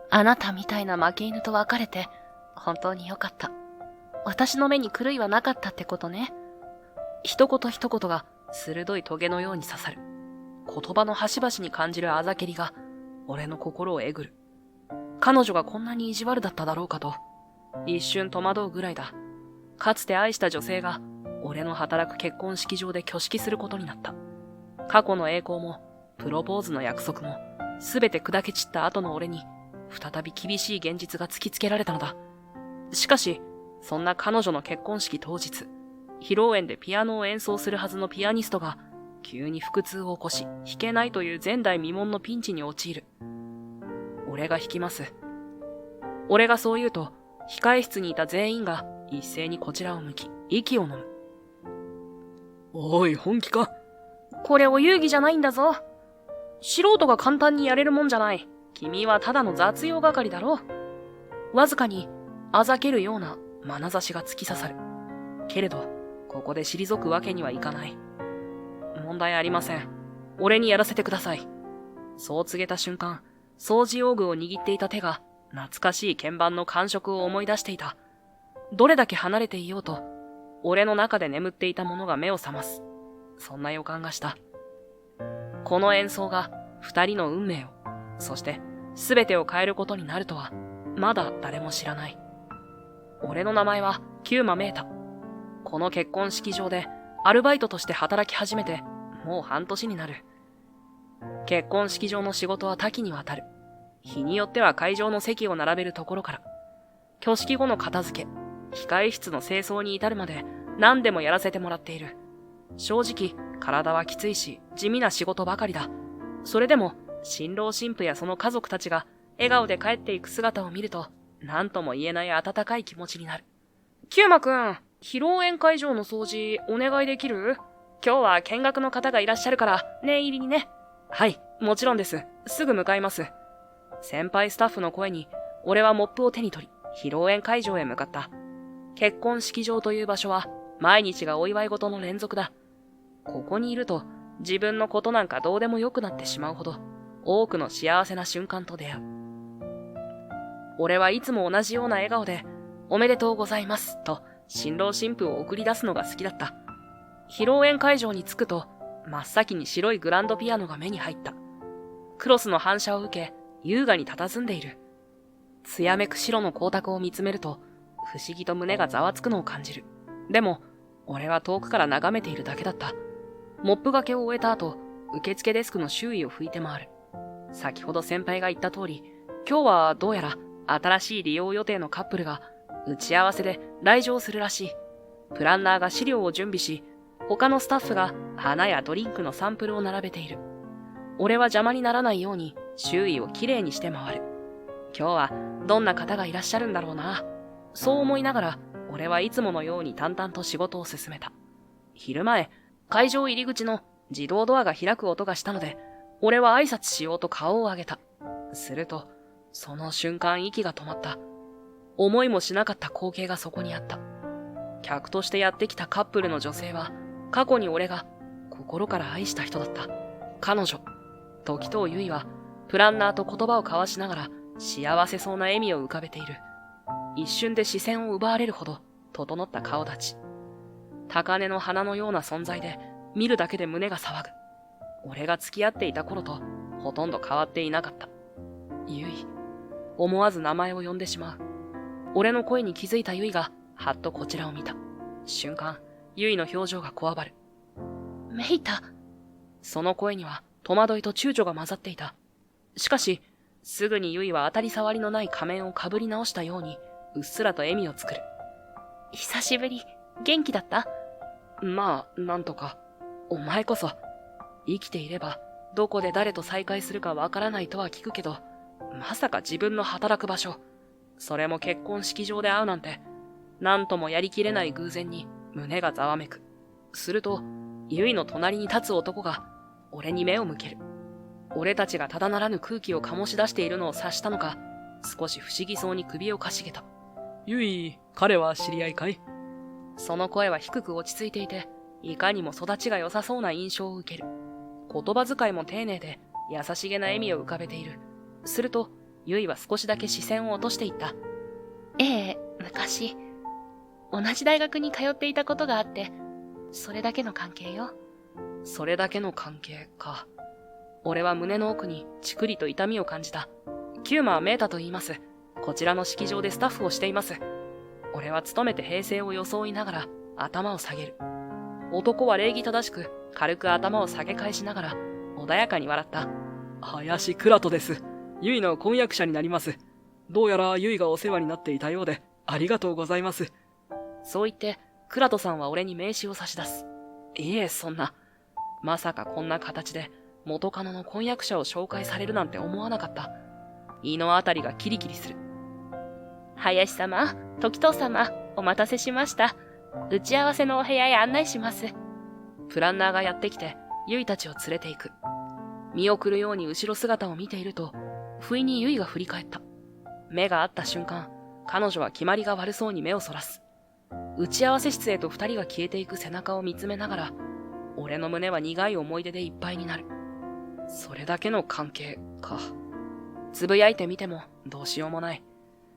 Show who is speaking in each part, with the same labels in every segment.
Speaker 1: あなたみたいな負け犬と別れて、本当によかった。私の目に狂いはなかったってことね。一言一言が鋭い棘のように刺さる。言葉の端々に感じるあざけりが、俺の心をえぐる。彼女がこんなに意地悪だっただろうかと、一瞬戸惑うぐらいだ。かつて愛した女性が、俺の働く結婚式場で挙式することになった。過去の栄光も、プロポーズの約束も、すべて砕け散った後の俺に、再び厳しい現実が突きつけられたのだ。しかし、そんな彼女の結婚式当日、披露宴でピアノを演奏するはずのピアニストが、急に腹痛を起こし、弾けないという前代未聞のピンチに陥る。俺が弾きます。俺がそう言うと、控室にいた全員が一斉にこちらを向き、息を飲む。
Speaker 2: おい、本気か？
Speaker 1: これお遊戯じゃないんだぞ。素人が簡単にやれるもんじゃない。君はただの雑用係だろ。わずかにあざけるような眼差しが突き刺さる。けれど、ここで退くわけにはいかない。問題ありません。俺にやらせてください。そう告げた瞬間、掃除用具を握っていた手が懐かしい鍵盤の感触を思い出していた。どれだけ離れていようと、俺の中で眠っていたものが目を覚ます。そんな予感がした。この演奏が二人の運命を、そして全てを変えることになるとは、まだ誰も知らない。俺の名前はキューマメータ。この結婚式場でアルバイトとして働き始めてもう半年になる。結婚式場の仕事は多岐にわたる。日によっては会場の席を並べるところから、挙式後の片付け、控え室の清掃に至るまで何でもやらせてもらっている。正直、体はきついし地味な仕事ばかりだ。それでも、新郎新婦やその家族たちが笑顔で帰っていく姿を見ると、何とも言えない温かい気持ちになる。キューマくん、披露宴会場の掃除お願いできる？今日は見学の方がいらっしゃるから念入りにね。はい、もちろんです。すぐ向かいます。先輩スタッフの声に、俺はモップを手に取り、披露宴会場へ向かった。結婚式場という場所は、毎日がお祝い事の連続だ。ここにいると、自分のことなんかどうでもよくなってしまうほど、多くの幸せな瞬間と出会う。俺はいつも同じような笑顔で、おめでとうございます、と、新郎新婦を送り出すのが好きだった。披露宴会場に着くと、真っ先に白いグランドピアノが目に入った。クロスの反射を受け、優雅に佇んでいる。艶めく白の光沢を見つめると、不思議と胸がざわつくのを感じる。でも、俺は遠くから眺めているだけだった。モップがけを終えた後、受付デスクの周囲を拭いて回る。先ほど先輩が言った通り、今日はどうやら新しい利用予定のカップルが打ち合わせで来場するらしい。プランナーが資料を準備し、他のスタッフが花やドリンクのサンプルを並べている。俺は邪魔にならないように周囲をきれいにして回る。今日はどんな方がいらっしゃるんだろうな。そう思いながら、俺はいつものように淡々と仕事を進めた。昼前、会場入り口の自動ドアが開く音がしたので、俺は挨拶しようと顔を上げた。すると、その瞬間息が止まった。思いもしなかった光景がそこにあった。客としてやってきたカップルの女性は、過去に俺が心から愛した人だった。彼女、時藤結衣は、プランナーと言葉を交わしながら、幸せそうな笑みを浮かべている。一瞬で視線を奪われるほど、整った顔立ち。高嶺の花のような存在で、見るだけで胸が騒ぐ。俺が付き合っていた頃と、ほとんど変わっていなかった。ゆい。思わず名前を呼んでしまう。俺の声に気づいたゆいが、はっとこちらを見た。瞬間、ゆいの表情がこわばる。メイタ。その声には、戸惑いと躊躇が混ざっていた。しかし、すぐにゆいは当たり障りのない仮面をかぶり直したように、うっすらと笑みを作る。久しぶり、元気だった？まあ、なんとか。お前こそ、生きていれば、どこで誰と再会するかわからないとは聞くけど、まさか自分の働く場所、それも結婚式場で会うなんて、なんともやりきれない偶然に胸がざわめく。すると、ゆいの隣に立つ男が、俺に目を向ける。俺たちがただならぬ空気を醸し出しているのを察したのか、少し不思議そうに首をかしげた。
Speaker 2: ゆい、彼は知り合いかい？
Speaker 1: その声は低く落ち着いていて、いかにも育ちが良さそうな印象を受ける。言葉遣いも丁寧で、優しげな笑みを浮かべている。すると、ゆいは少しだけ視線を落としていった。ええ、昔、同じ大学に通っていたことがあって、それだけの関係よ。それだけの関係か。俺は胸の奥にちくりと痛みを感じた。キューマはメータと言います。こちらの式場でスタッフをしています。俺は勤めて平静を装いながら頭を下げる。男は礼儀正しく軽く頭を下げ返しながら穏やかに笑った。
Speaker 2: 林クラトです。ユイの婚約者になります。どうやらユイがお世話になっていたようで、ありがとうございます。
Speaker 1: そう言って、クラトさんは俺に名刺を差し出す。いえ、そんな。まさかこんな形で元カノの婚約者を紹介されるなんて思わなかった。胃のあたりがキリキリする。林様、時藤様、お待たせしました。打ち合わせのお部屋へ案内します。プランナーがやってきて、ユイたちを連れて行く。見送るように後ろ姿を見ていると、不意にユイが振り返った。目が合った瞬間、彼女は決まりが悪そうに目をそらす。打ち合わせ室へと二人が消えていく背中を見つめながら、俺の胸は苦い思い出でいっぱいになる。それだけの関係か。つぶやいてみてもどうしようもない。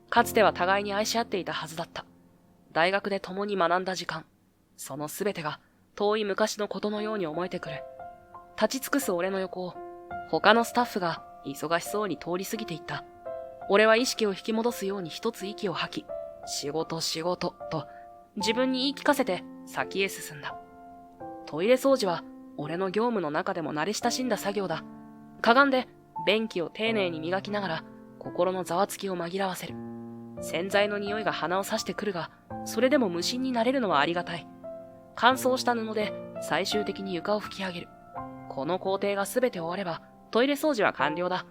Speaker 1: かつては互いに愛し合っていたはずだった。大学で共に学んだ時間、そのすべてが遠い昔のことのように思えてくる。立ち尽くす俺の横を、他のスタッフが忙しそうに通り過ぎていった。俺は意識を引き戻すように一つ息を吐き、仕事仕事と自分に言い聞かせて先へ進んだ。トイレ掃除は俺の業務の中でも慣れ親しんだ作業だ。かがんで便器を丁寧に磨きながら心のざわつきを紛らわせる。洗剤の匂いが鼻を刺してくるが、それでも無心になれるのはありがたい。乾燥した布で最終的に床を拭き上げる。この工程が全て終わればトイレ掃除は完了だ。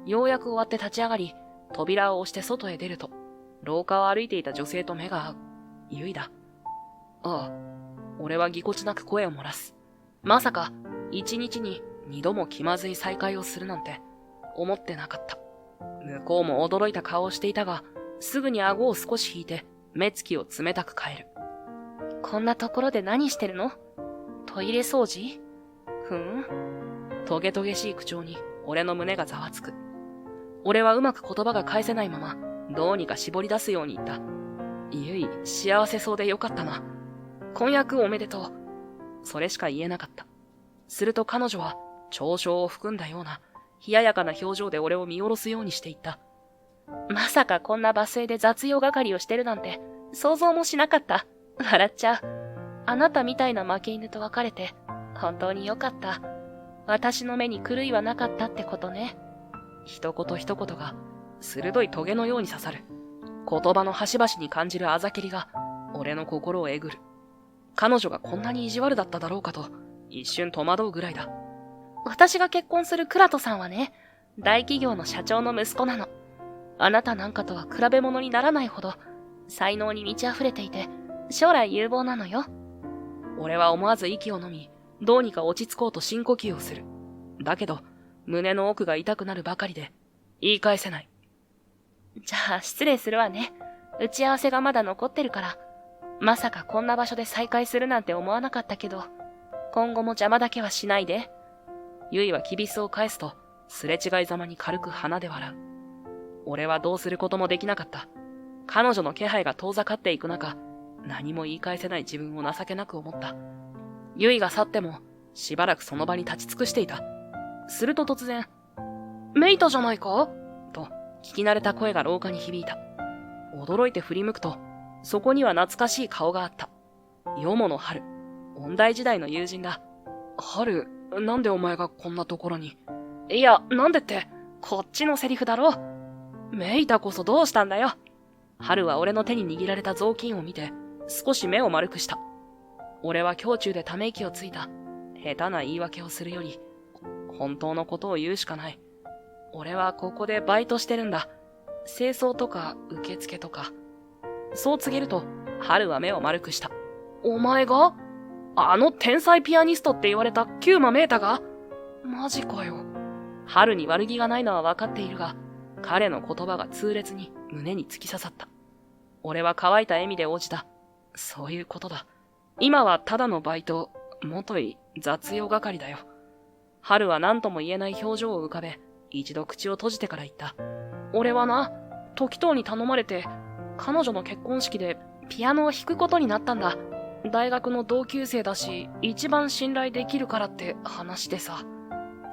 Speaker 1: ようやく終わって立ち上がり、扉を押して外へ出ると、廊下を歩いていた女性と目が合う。ゆいだ。ああ、俺はぎこちなく声を漏らす。まさか、一日に二度も気まずい再会をするなんて、思ってなかった。向こうも驚いた顔をしていたが、すぐに顎を少し引いて、目つきを冷たく変える。こんなところで何してるの？トイレ掃除？ふん？トゲトゲしい口調に、俺の胸がざわつく。俺はうまく言葉が返せないまま、どうにか絞り出すように言った。ゆい、幸せそうでよかったな。婚約おめでとう。それしか言えなかった。すると彼女は、嘲笑を含んだような、冷ややかな表情で俺を見下ろすようにしていった。まさかこんな場所で雑用係をしてるなんて、想像もしなかった。笑っちゃう。あなたみたいな負け犬と別れて、本当によかった。私の目に狂いはなかったってことね。一言一言が鋭い棘のように刺さる。言葉の端々に感じるあざけりが俺の心をえぐる。彼女がこんなに意地悪だっただろうかと一瞬戸惑うぐらいだ。私が結婚するクラトさんはね、大企業の社長の息子なの。あなたなんかとは比べ物にならないほど才能に満ち溢れていて将来有望なのよ。俺は思わず息を飲み、どうにか落ち着こうと深呼吸をする。だけど胸の奥が痛くなるばかりで言い返せない。じゃあ失礼するわね。打ち合わせがまだ残ってるから。まさかこんな場所で再会するなんて思わなかったけど、今後も邪魔だけはしないで。ゆいはきびすを返すと、すれ違いざまに軽く鼻で笑う。俺はどうすることもできなかった。彼女の気配が遠ざかっていく中、何も言い返せない自分を情けなく思った。ゆいが去っても、しばらくその場に立ち尽くしていた。すると突然、メイタじゃないか？と、聞き慣れた声が廊下に響いた。驚いて振り向くと、そこには懐かしい顔があった。よもの春、音大時代の友人だ。春、なんでお前がこんなところに？いや、なんでって、こっちのセリフだろ。メイタこそどうしたんだよ。春は俺の手に握られた雑巾を見て、少し目を丸くした。俺は胸中でため息をついた。下手な言い訳をするより、本当のことを言うしかない。俺はここでバイトしてるんだ。清掃とか受付とか。そう告げると、春は目を丸くした。お前が？あの天才ピアニストって言われたキューマメータが？マジかよ。春に悪気がないのは分かっているが、彼の言葉が痛烈に胸に突き刺さった。俺は乾いた笑みで応じた。そういうことだ。今はただのバイト、もとい雑用係だよ。春は何とも言えない表情を浮かべ、一度口を閉じてから言った。俺はな、時藤に頼まれて、彼女の結婚式でピアノを弾くことになったんだ。大学の同級生だし、一番信頼できるからって話でさ。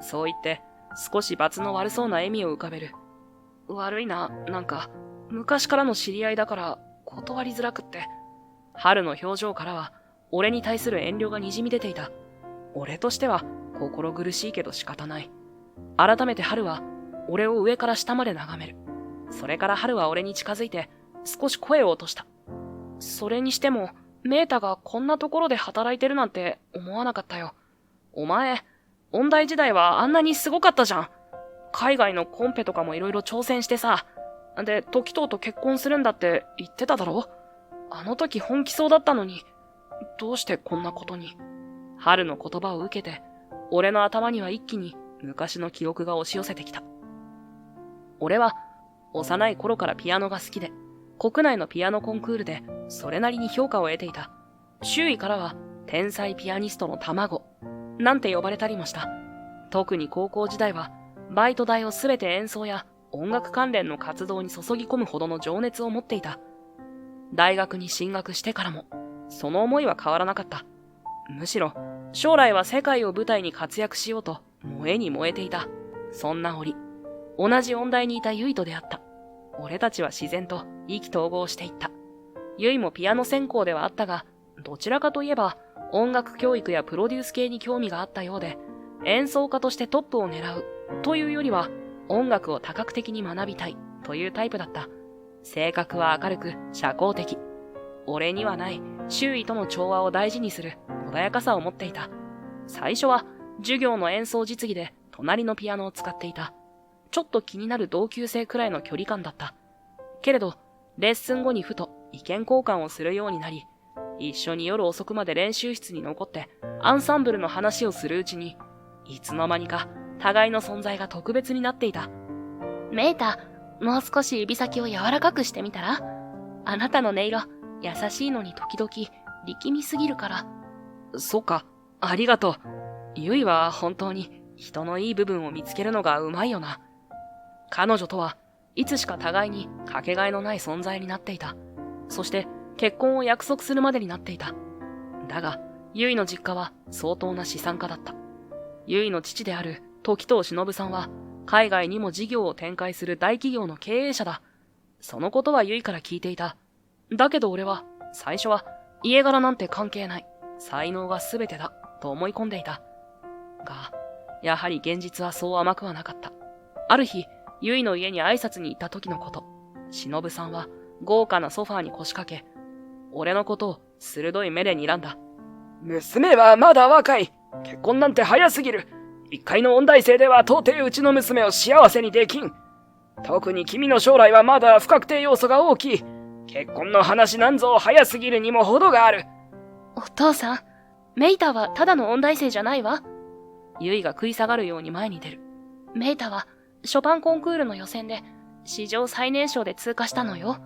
Speaker 1: そう言って、少し罰の悪そうな笑みを浮かべる。悪いな、なんか、昔からの知り合いだから断りづらくって。春の表情からは、俺に対する遠慮がにじみ出ていた。俺としては心苦しいけど仕方ない。改めて春は俺を上から下まで眺める。それから春は俺に近づいて少し声を落とした。それにしてもメータがこんなところで働いてるなんて思わなかったよ。お前、音大時代はあんなにすごかったじゃん。海外のコンペとかもいろいろ挑戦してさ。で、時藤と結婚するんだって言ってただろ。あの時本気そうだったのに、どうしてこんなことに。春の言葉を受けて、俺の頭には一気に昔の記憶が押し寄せてきた。俺は幼い頃からピアノが好きで、国内のピアノコンクールでそれなりに評価を得ていた。周囲からは天才ピアニストの卵なんて呼ばれたりもした。特に高校時代はバイト代をすべて演奏や音楽関連の活動に注ぎ込むほどの情熱を持っていた。大学に進学してからもその思いは変わらなかった。むしろ将来は世界を舞台に活躍しようと燃えに燃えていた。そんな折、同じ音大にいたユイと出会った。俺たちは自然と意気投合していった。ユイもピアノ専攻ではあったが、どちらかといえば音楽教育やプロデュース系に興味があったようで、演奏家としてトップを狙うというよりは音楽を多角的に学びたいというタイプだった。性格は明るく社交的。俺にはない周囲との調和を大事にする穏やかさを持っていた。最初は授業の演奏実技で隣のピアノを使っていた。ちょっと気になる同級生くらいの距離感だった。けれど、レッスン後にふと意見交換をするようになり、一緒に夜遅くまで練習室に残ってアンサンブルの話をするうちに、いつの間にか互いの存在が特別になっていた。メータ、もう少し指先を柔らかくしてみたら？あなたの音色、優しいのに時々力みすぎるから。そっか、ありがとう。ユイは本当に人のいい部分を見つけるのがうまいよな。彼女とはいつしか互いにかけがえのない存在になっていた。そして結婚を約束するまでになっていた。だが、ユイの実家は相当な資産家だった。ユイの父である時藤忍さんは海外にも事業を展開する大企業の経営者だ。そのことはユイから聞いていた。だけど俺は最初は家柄なんて関係ない。才能が全てだと思い込んでいた。が、やはり現実はそう甘くはなかった。ある日、ユイの家に挨拶に行った時のこと。忍さんは豪華なソファーに腰掛け、俺のことを鋭い目で睨んだ。
Speaker 2: 娘はまだ若い。結婚なんて早すぎる。一階の音大生では到底うちの娘を幸せにできん。特に君の将来はまだ不確定要素が大きい。結婚の話なんぞ早すぎるにも程がある。
Speaker 1: お父さん、メイタはただの音大生じゃないわ。ユイが食い下がるように前に出る。メイタはショパンコンクールの予選で史上最年少で通過したのよ。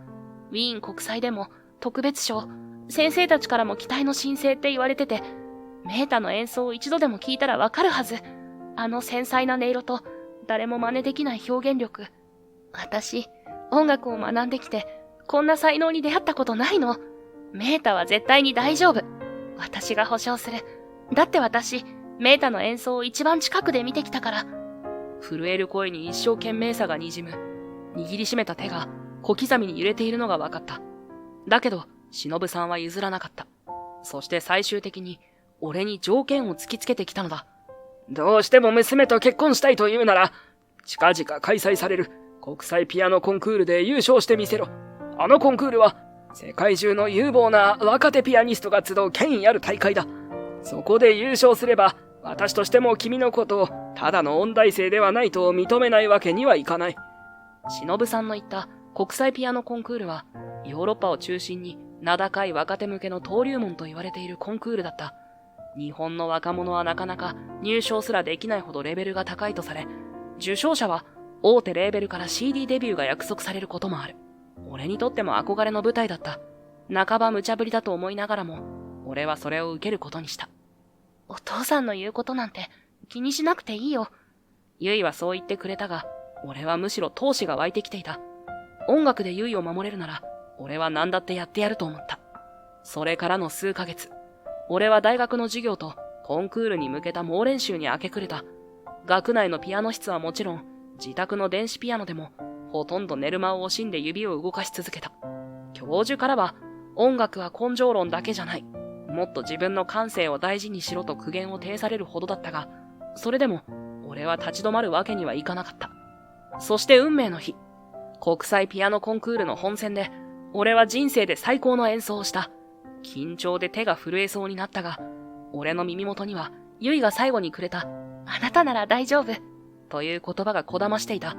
Speaker 1: ウィーン国際でも特別賞、先生たちからも期待の新星って言われてて、メータの演奏を一度でも聞いたらわかるはず。あの繊細な音色と誰も真似できない表現力。私、音楽を学んできてこんな才能に出会ったことないの。メータは絶対に大丈夫。私が保証する。だって私、メータの演奏を一番近くで見てきたから。震える声に一生懸命さがにじむ。握りしめた手が小刻みに揺れているのが分かった。だけど、忍さんは譲らなかった。そして最終的に、俺に条件を突きつけてきたのだ。
Speaker 2: どうしても娘と結婚したいというなら、近々開催される国際ピアノコンクールで優勝してみせろ。あのコンクールは、世界中の有望な若手ピアニストが集う権威ある大会だ。そこで優勝すれば、私としても君のことをただの音大生ではないと認めないわけにはいかない。
Speaker 1: 忍さんの言った国際ピアノコンクールは、ヨーロッパを中心に名高い若手向けの登竜門と言われているコンクールだった。日本の若者はなかなか入賞すらできないほどレベルが高いとされ、受賞者は大手レーベルから CD デビューが約束されることもある。俺にとっても憧れの舞台だった。半ば無茶ぶりだと思いながらも、俺はそれを受けることにした。お父さんの言うことなんて気にしなくていいよ。ユイはそう言ってくれたが、俺はむしろ闘志が湧いてきていた。音楽で優位を守れるなら、俺は何だってやってやると思った。それからの数ヶ月、俺は大学の授業とコンクールに向けた猛練習に明け暮れた。学内のピアノ室はもちろん、自宅の電子ピアノでも、ほとんど寝る間を惜しんで指を動かし続けた。教授からは、音楽は根性論だけじゃない。もっと自分の感性を大事にしろと苦言を呈されるほどだったが、それでも、俺は立ち止まるわけにはいかなかった。そして運命の日、国際ピアノコンクールの本戦で、俺は人生で最高の演奏をした。緊張で手が震えそうになったが、俺の耳元には、ゆいが最後にくれた、あなたなら大丈夫、という言葉がこだましていた。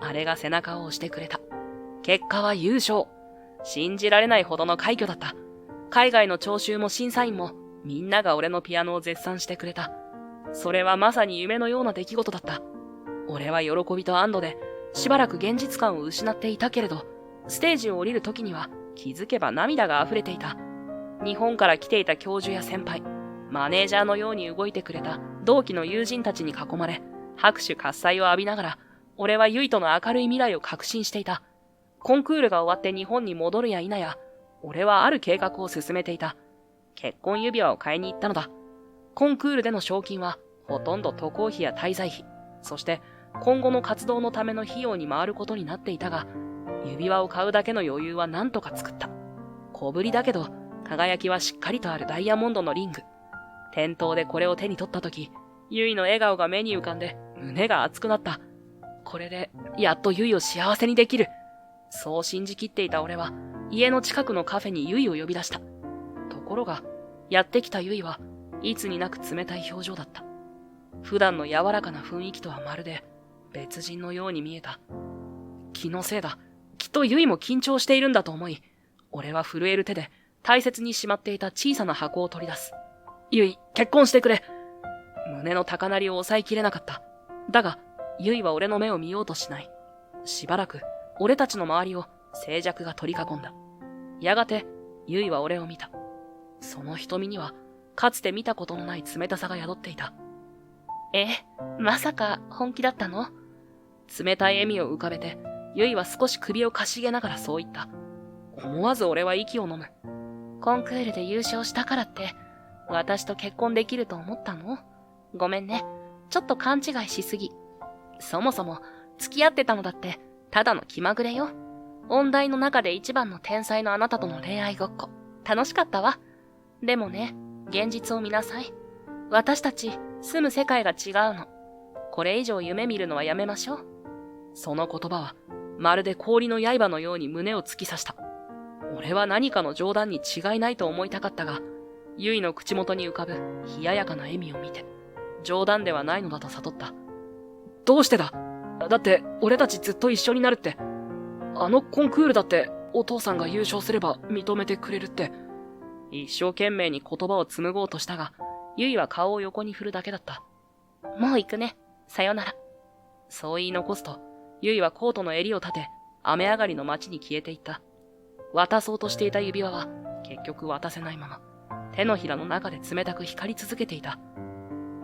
Speaker 1: あれが背中を押してくれた。結果は優勝。信じられないほどの快挙だった。海外の聴衆も審査員も、みんなが俺のピアノを絶賛してくれた。それはまさに夢のような出来事だった。俺は喜びと安堵で、しばらく現実感を失っていたけれど、ステージを降りる時には気づけば涙が溢れていた。日本から来ていた教授や先輩、マネージャーのように動いてくれた同期の友人たちに囲まれ、拍手喝采を浴びながら、俺はユイとの明るい未来を確信していた。コンクールが終わって日本に戻るや否や、俺はある計画を進めていた。結婚指輪を買いに行ったのだ。コンクールでの賞金は、ほとんど渡航費や滞在費、そして今後の活動のための費用に回ることになっていたが、指輪を買うだけの余裕は何とか作った。小ぶりだけど、輝きはしっかりとあるダイヤモンドのリング。店頭でこれを手に取ったとき、ユイの笑顔が目に浮かんで胸が熱くなった。これで、やっとユイを幸せにできる。そう信じきっていた俺は、家の近くのカフェにユイを呼び出した。ところが、やってきたユイはいつになく冷たい表情だった。普段の柔らかな雰囲気とはまるで別人のように見えた。気のせいだ。きっとユイも緊張しているんだと思い、俺は震える手で大切にしまっていた小さな箱を取り出す。ユイ、結婚してくれ。胸の高鳴りを抑えきれなかった。だが、ユイは俺の目を見ようとしない。しばらく、俺たちの周りを静寂が取り囲んだ。やがて、ユイは俺を見た。その瞳には、かつて見たことのない冷たさが宿っていた。まさか本気だったの？冷たい笑みを浮かべて、ユイは少し首をかしげながらそう言った。思わず俺は息を飲む。コンクールで優勝したからって、私と結婚できると思ったの？ごめんね。ちょっと勘違いしすぎ。そもそも、付き合ってたのだって、ただの気まぐれよ。音大の中で一番の天才のあなたとの恋愛ごっこ。楽しかったわ。でもね、現実を見なさい。私たち、住む世界が違うの。これ以上夢見るのはやめましょう。その言葉は、まるで氷の刃のように胸を突き刺した。俺は何かの冗談に違いないと思いたかったが、ユイの口元に浮かぶ冷ややかな笑みを見て、冗談ではないのだと悟った。どうしてだ？だって俺たちずっと一緒になるって。あのコンクールだってお父さんが優勝すれば認めてくれるって。一生懸命に言葉を紡ごうとしたが、ユイは顔を横に振るだけだった。もう行くね。さよなら。そう言い残すと、ユイはコートの襟を立て、雨上がりの街に消えていった。渡そうとしていた指輪は、結局渡せないまま、手のひらの中で冷たく光り続けていた。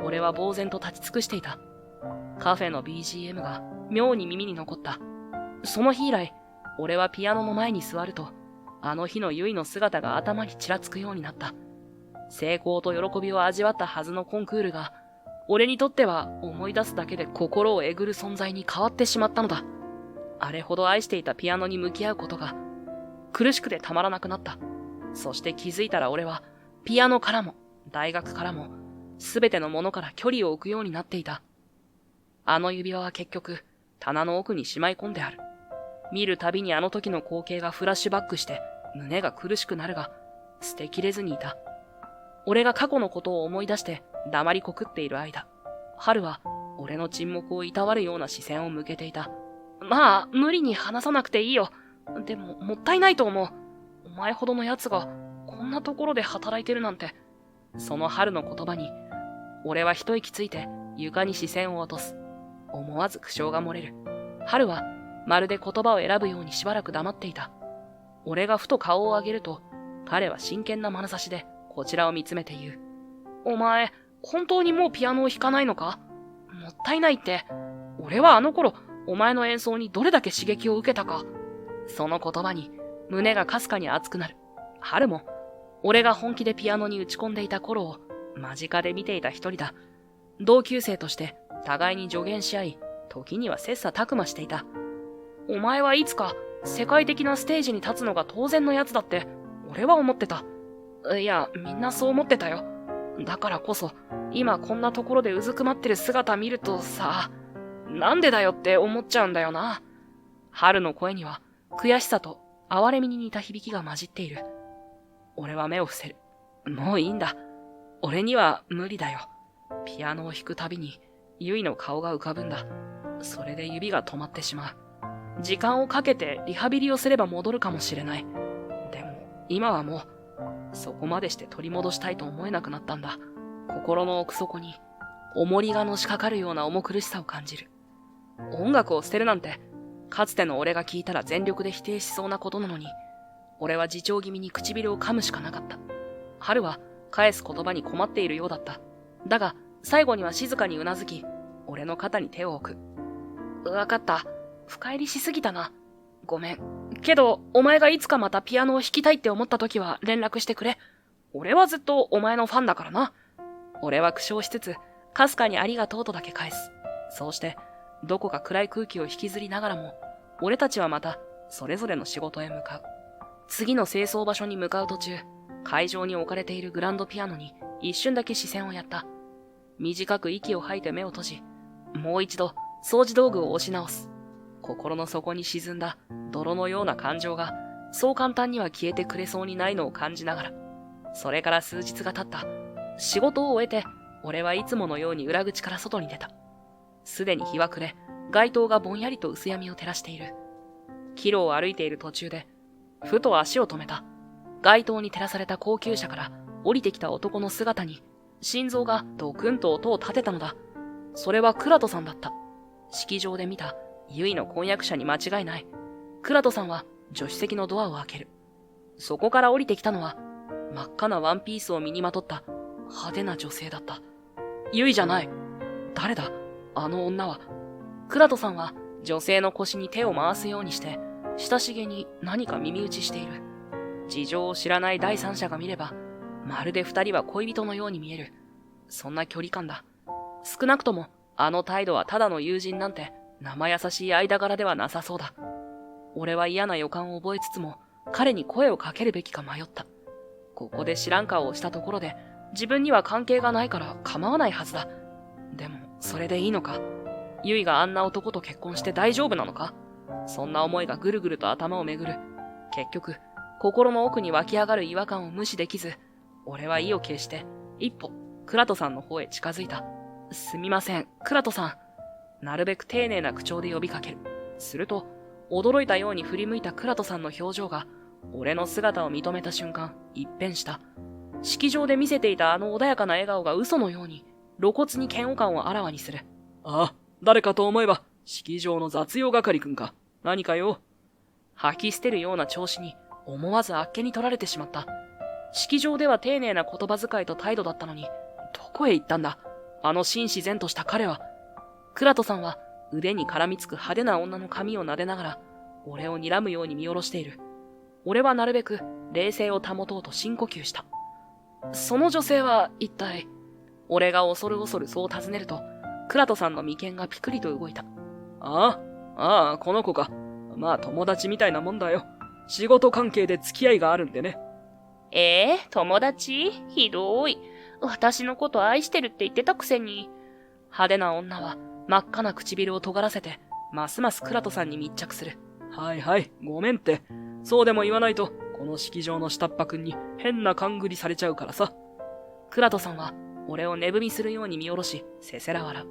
Speaker 1: 俺は呆然と立ち尽くしていた。カフェの BGM が妙に耳に残った。その日以来、俺はピアノの前に座ると、あの日のユイの姿が頭にちらつくようになった。成功と喜びを味わったはずのコンクールが、俺にとっては思い出すだけで心をえぐる存在に変わってしまったのだ。あれほど愛していたピアノに向き合うことが、苦しくてたまらなくなった。そして気づいたら俺は、ピアノからも、大学からも、すべてのものから距離を置くようになっていた。あの指輪は結局、棚の奥にしまい込んである。見るたびにあの時の光景がフラッシュバックして、胸が苦しくなるが、捨てきれずにいた。俺が過去のことを思い出して黙りこくっている間、春は俺の沈黙をいたわるような視線を向けていた。まあ、無理に話さなくていいよ。でも、もったいないと思う。お前ほどの奴が、こんなところで働いてるなんて。その春の言葉に、俺は一息ついて床に視線を落とす。思わず苦笑が漏れる。春は、まるで言葉を選ぶようにしばらく黙っていた。俺がふと顔を上げると、彼は真剣な眼差しで、こちらを見つめて言う。お前、本当にもうピアノを弾かないのか？もったいないって。俺はあの頃、お前の演奏にどれだけ刺激を受けたか。その言葉に胸がかすかに熱くなる。春も、俺が本気でピアノに打ち込んでいた頃を間近で見ていた一人だ。同級生として互いに助言し合い、時には切磋琢磨していた。お前はいつか世界的なステージに立つのが当然のやつだって俺は思ってた。いや、みんなそう思ってたよ。だからこそ、今こんなところでうずくまってる姿見るとさ、なんでだよって思っちゃうんだよな。春の声には悔しさと哀れみに似た響きが混じっている。俺は目を伏せる。もういいんだ。俺には無理だよ。ピアノを弾くたびに、ゆいの顔が浮かぶんだ。それで指が止まってしまう。時間をかけてリハビリをすれば戻るかもしれない。でも、今はもう、そこまでして取り戻したいと思えなくなったんだ。心の奥底に、重りがのしかかるような重苦しさを感じる。音楽を捨てるなんて、かつての俺が聞いたら全力で否定しそうなことなのに、俺は自重気味に唇を噛むしかなかった。春は返す言葉に困っているようだった。だが、最後には静かにうなずき、俺の肩に手を置く。わかった。深入りしすぎたな。ごめん。けど、お前がいつかまたピアノを弾きたいって思った時は連絡してくれ。俺はずっとお前のファンだからな。俺は苦笑しつつ、かすかにありがとうとだけ返す。そうして、どこか暗い空気を引きずりながらも、俺たちはまた、それぞれの仕事へ向かう。次の清掃場所に向かう途中、会場に置かれているグランドピアノに一瞬だけ視線をやった。短く息を吐いて目を閉じ、もう一度掃除道具を押し直す。心の底に沈んだ泥のような感情がそう簡単には消えてくれそうにないのを感じながら、それから数日が経った。仕事を終えて、俺はいつものように裏口から外に出た。すでに日は暮れ、街灯がぼんやりと薄闇を照らしている。帰路を歩いている途中で、ふと足を止めた。街灯に照らされた高級車から降りてきた男の姿に、心臓がドクンと音を立てたのだ。それはクラトさんだった。式場で見たユイの婚約者に間違いない。クラトさんは助手席のドアを開ける。そこから降りてきたのは、真っ赤なワンピースを身にまとった派手な女性だった。ユイじゃない。誰だあの女は。クラトさんは女性の腰に手を回すようにして、親しげに何か耳打ちしている。事情を知らない第三者が見れば、まるで二人は恋人のように見える。そんな距離感だ。少なくとも、あの態度はただの友人なんて、生優しい間柄ではなさそうだ。俺は嫌な予感を覚えつつも、彼に声をかけるべきか迷った。ここで知らん顔をしたところで、自分には関係がないから構わないはずだ。でも、それでいいのか？ユイがあんな男と結婚して大丈夫なのか？そんな思いがぐるぐると頭を巡る。結局、心の奥に湧き上がる違和感を無視できず、俺は意を決して、一歩、クラトさんの方へ近づいた。すみません、クラトさん。なるべく丁寧な口調で呼びかける。すると、驚いたように振り向いたクラトさんの表情が、俺の姿を認めた瞬間、一変した。式場で見せていたあの穏やかな笑顔が嘘のように、露骨に嫌悪感をあらわにする。
Speaker 2: ああ、誰かと思えば、式場の雑用係くんか。何かよ。
Speaker 1: 吐き捨てるような調子に、思わずあっけに取られてしまった。式場では丁寧な言葉遣いと態度だったのに、どこへ行ったんだあの紳士然とした彼は。クラトさんは腕に絡みつく派手な女の髪を撫でながら、俺を睨むように見下ろしている。俺はなるべく冷静を保とうと深呼吸した。その女性は一体、俺が恐る恐るそう尋ねると、クラトさんの眉間がピクリと動いた。
Speaker 2: ああ、この子か。まあ友達みたいなもんだよ。仕事関係で付き合いがあるんでね。
Speaker 1: 友達？ひどい。私のこと愛してるって言ってたくせに。派手な女は真っ赤な唇を尖らせて、ますますクラトさんに密着する。
Speaker 2: はいはい、ごめんって。そうでも言わないと、この式場の下っ端くんに変な勘繰りされちゃうからさ。
Speaker 1: クラトさんは俺を寝踏みするように見下ろし、せせら笑う。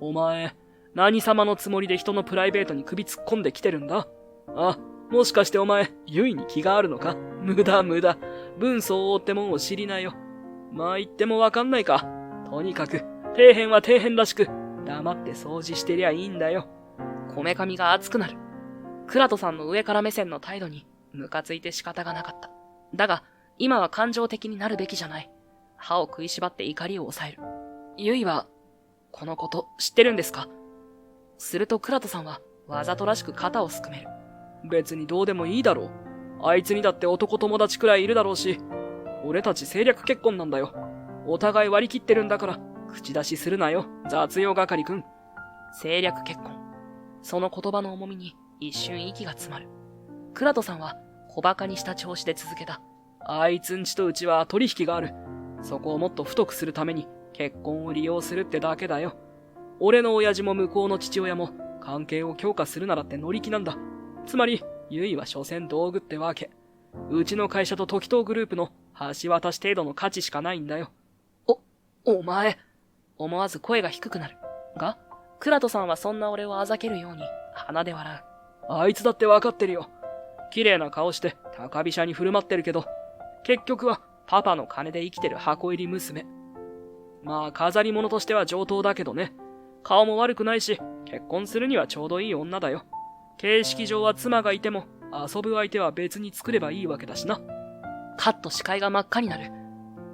Speaker 2: お前、何様のつもりで人のプライベートに首突っ込んできてるんだ？あ、もしかしてお前、ユイに気があるのか？無駄。分相応ってもんを知りなよ。まあ言ってもわかんないか。とにかく、底辺は底辺らしく、黙って掃除してりゃいいんだよ。
Speaker 1: こめかみが熱くなる。クラトさんの上から目線の態度に、ムカついて仕方がなかった。だが、今は感情的になるべきじゃない。歯を食いしばって怒りを抑える。ユイは、このこと知ってるんですか？するとクラトさんは、わざとらしく肩をすくめる。
Speaker 2: 別にどうでもいいだろう。あいつにだって男友達くらいいるだろうし。俺たち政略結婚なんだよ。お互い割り切ってるんだから、口出しするなよ、雑用係くん。
Speaker 1: 政略結婚。その言葉の重みに一瞬息が詰まる。クラトさんは小馬鹿にした調子で続けた。
Speaker 2: あいつんちとうちは取引がある。そこをもっと太くするために結婚を利用するってだけだよ。俺の親父も向こうの父親も関係を強化するならって乗り気なんだ。つまり、ユイは所詮道具ってわけ。うちの会社と時藤グループの橋渡し程度の価値しかないんだよ。
Speaker 1: お前。思わず声が低くなる。が、クラトさんはそんな俺をあざけるように鼻で笑
Speaker 2: う。あいつだってわかってるよ。綺麗な顔して高飛車に振る舞ってるけど、結局はパパの金で生きてる箱入り娘。まあ飾り物としては上等だけどね。顔も悪くないし、結婚するにはちょうどいい女だよ。形式上は妻がいても、遊ぶ相手は別に作ればいいわけだしな。
Speaker 1: カッと視界が真っ赤になる。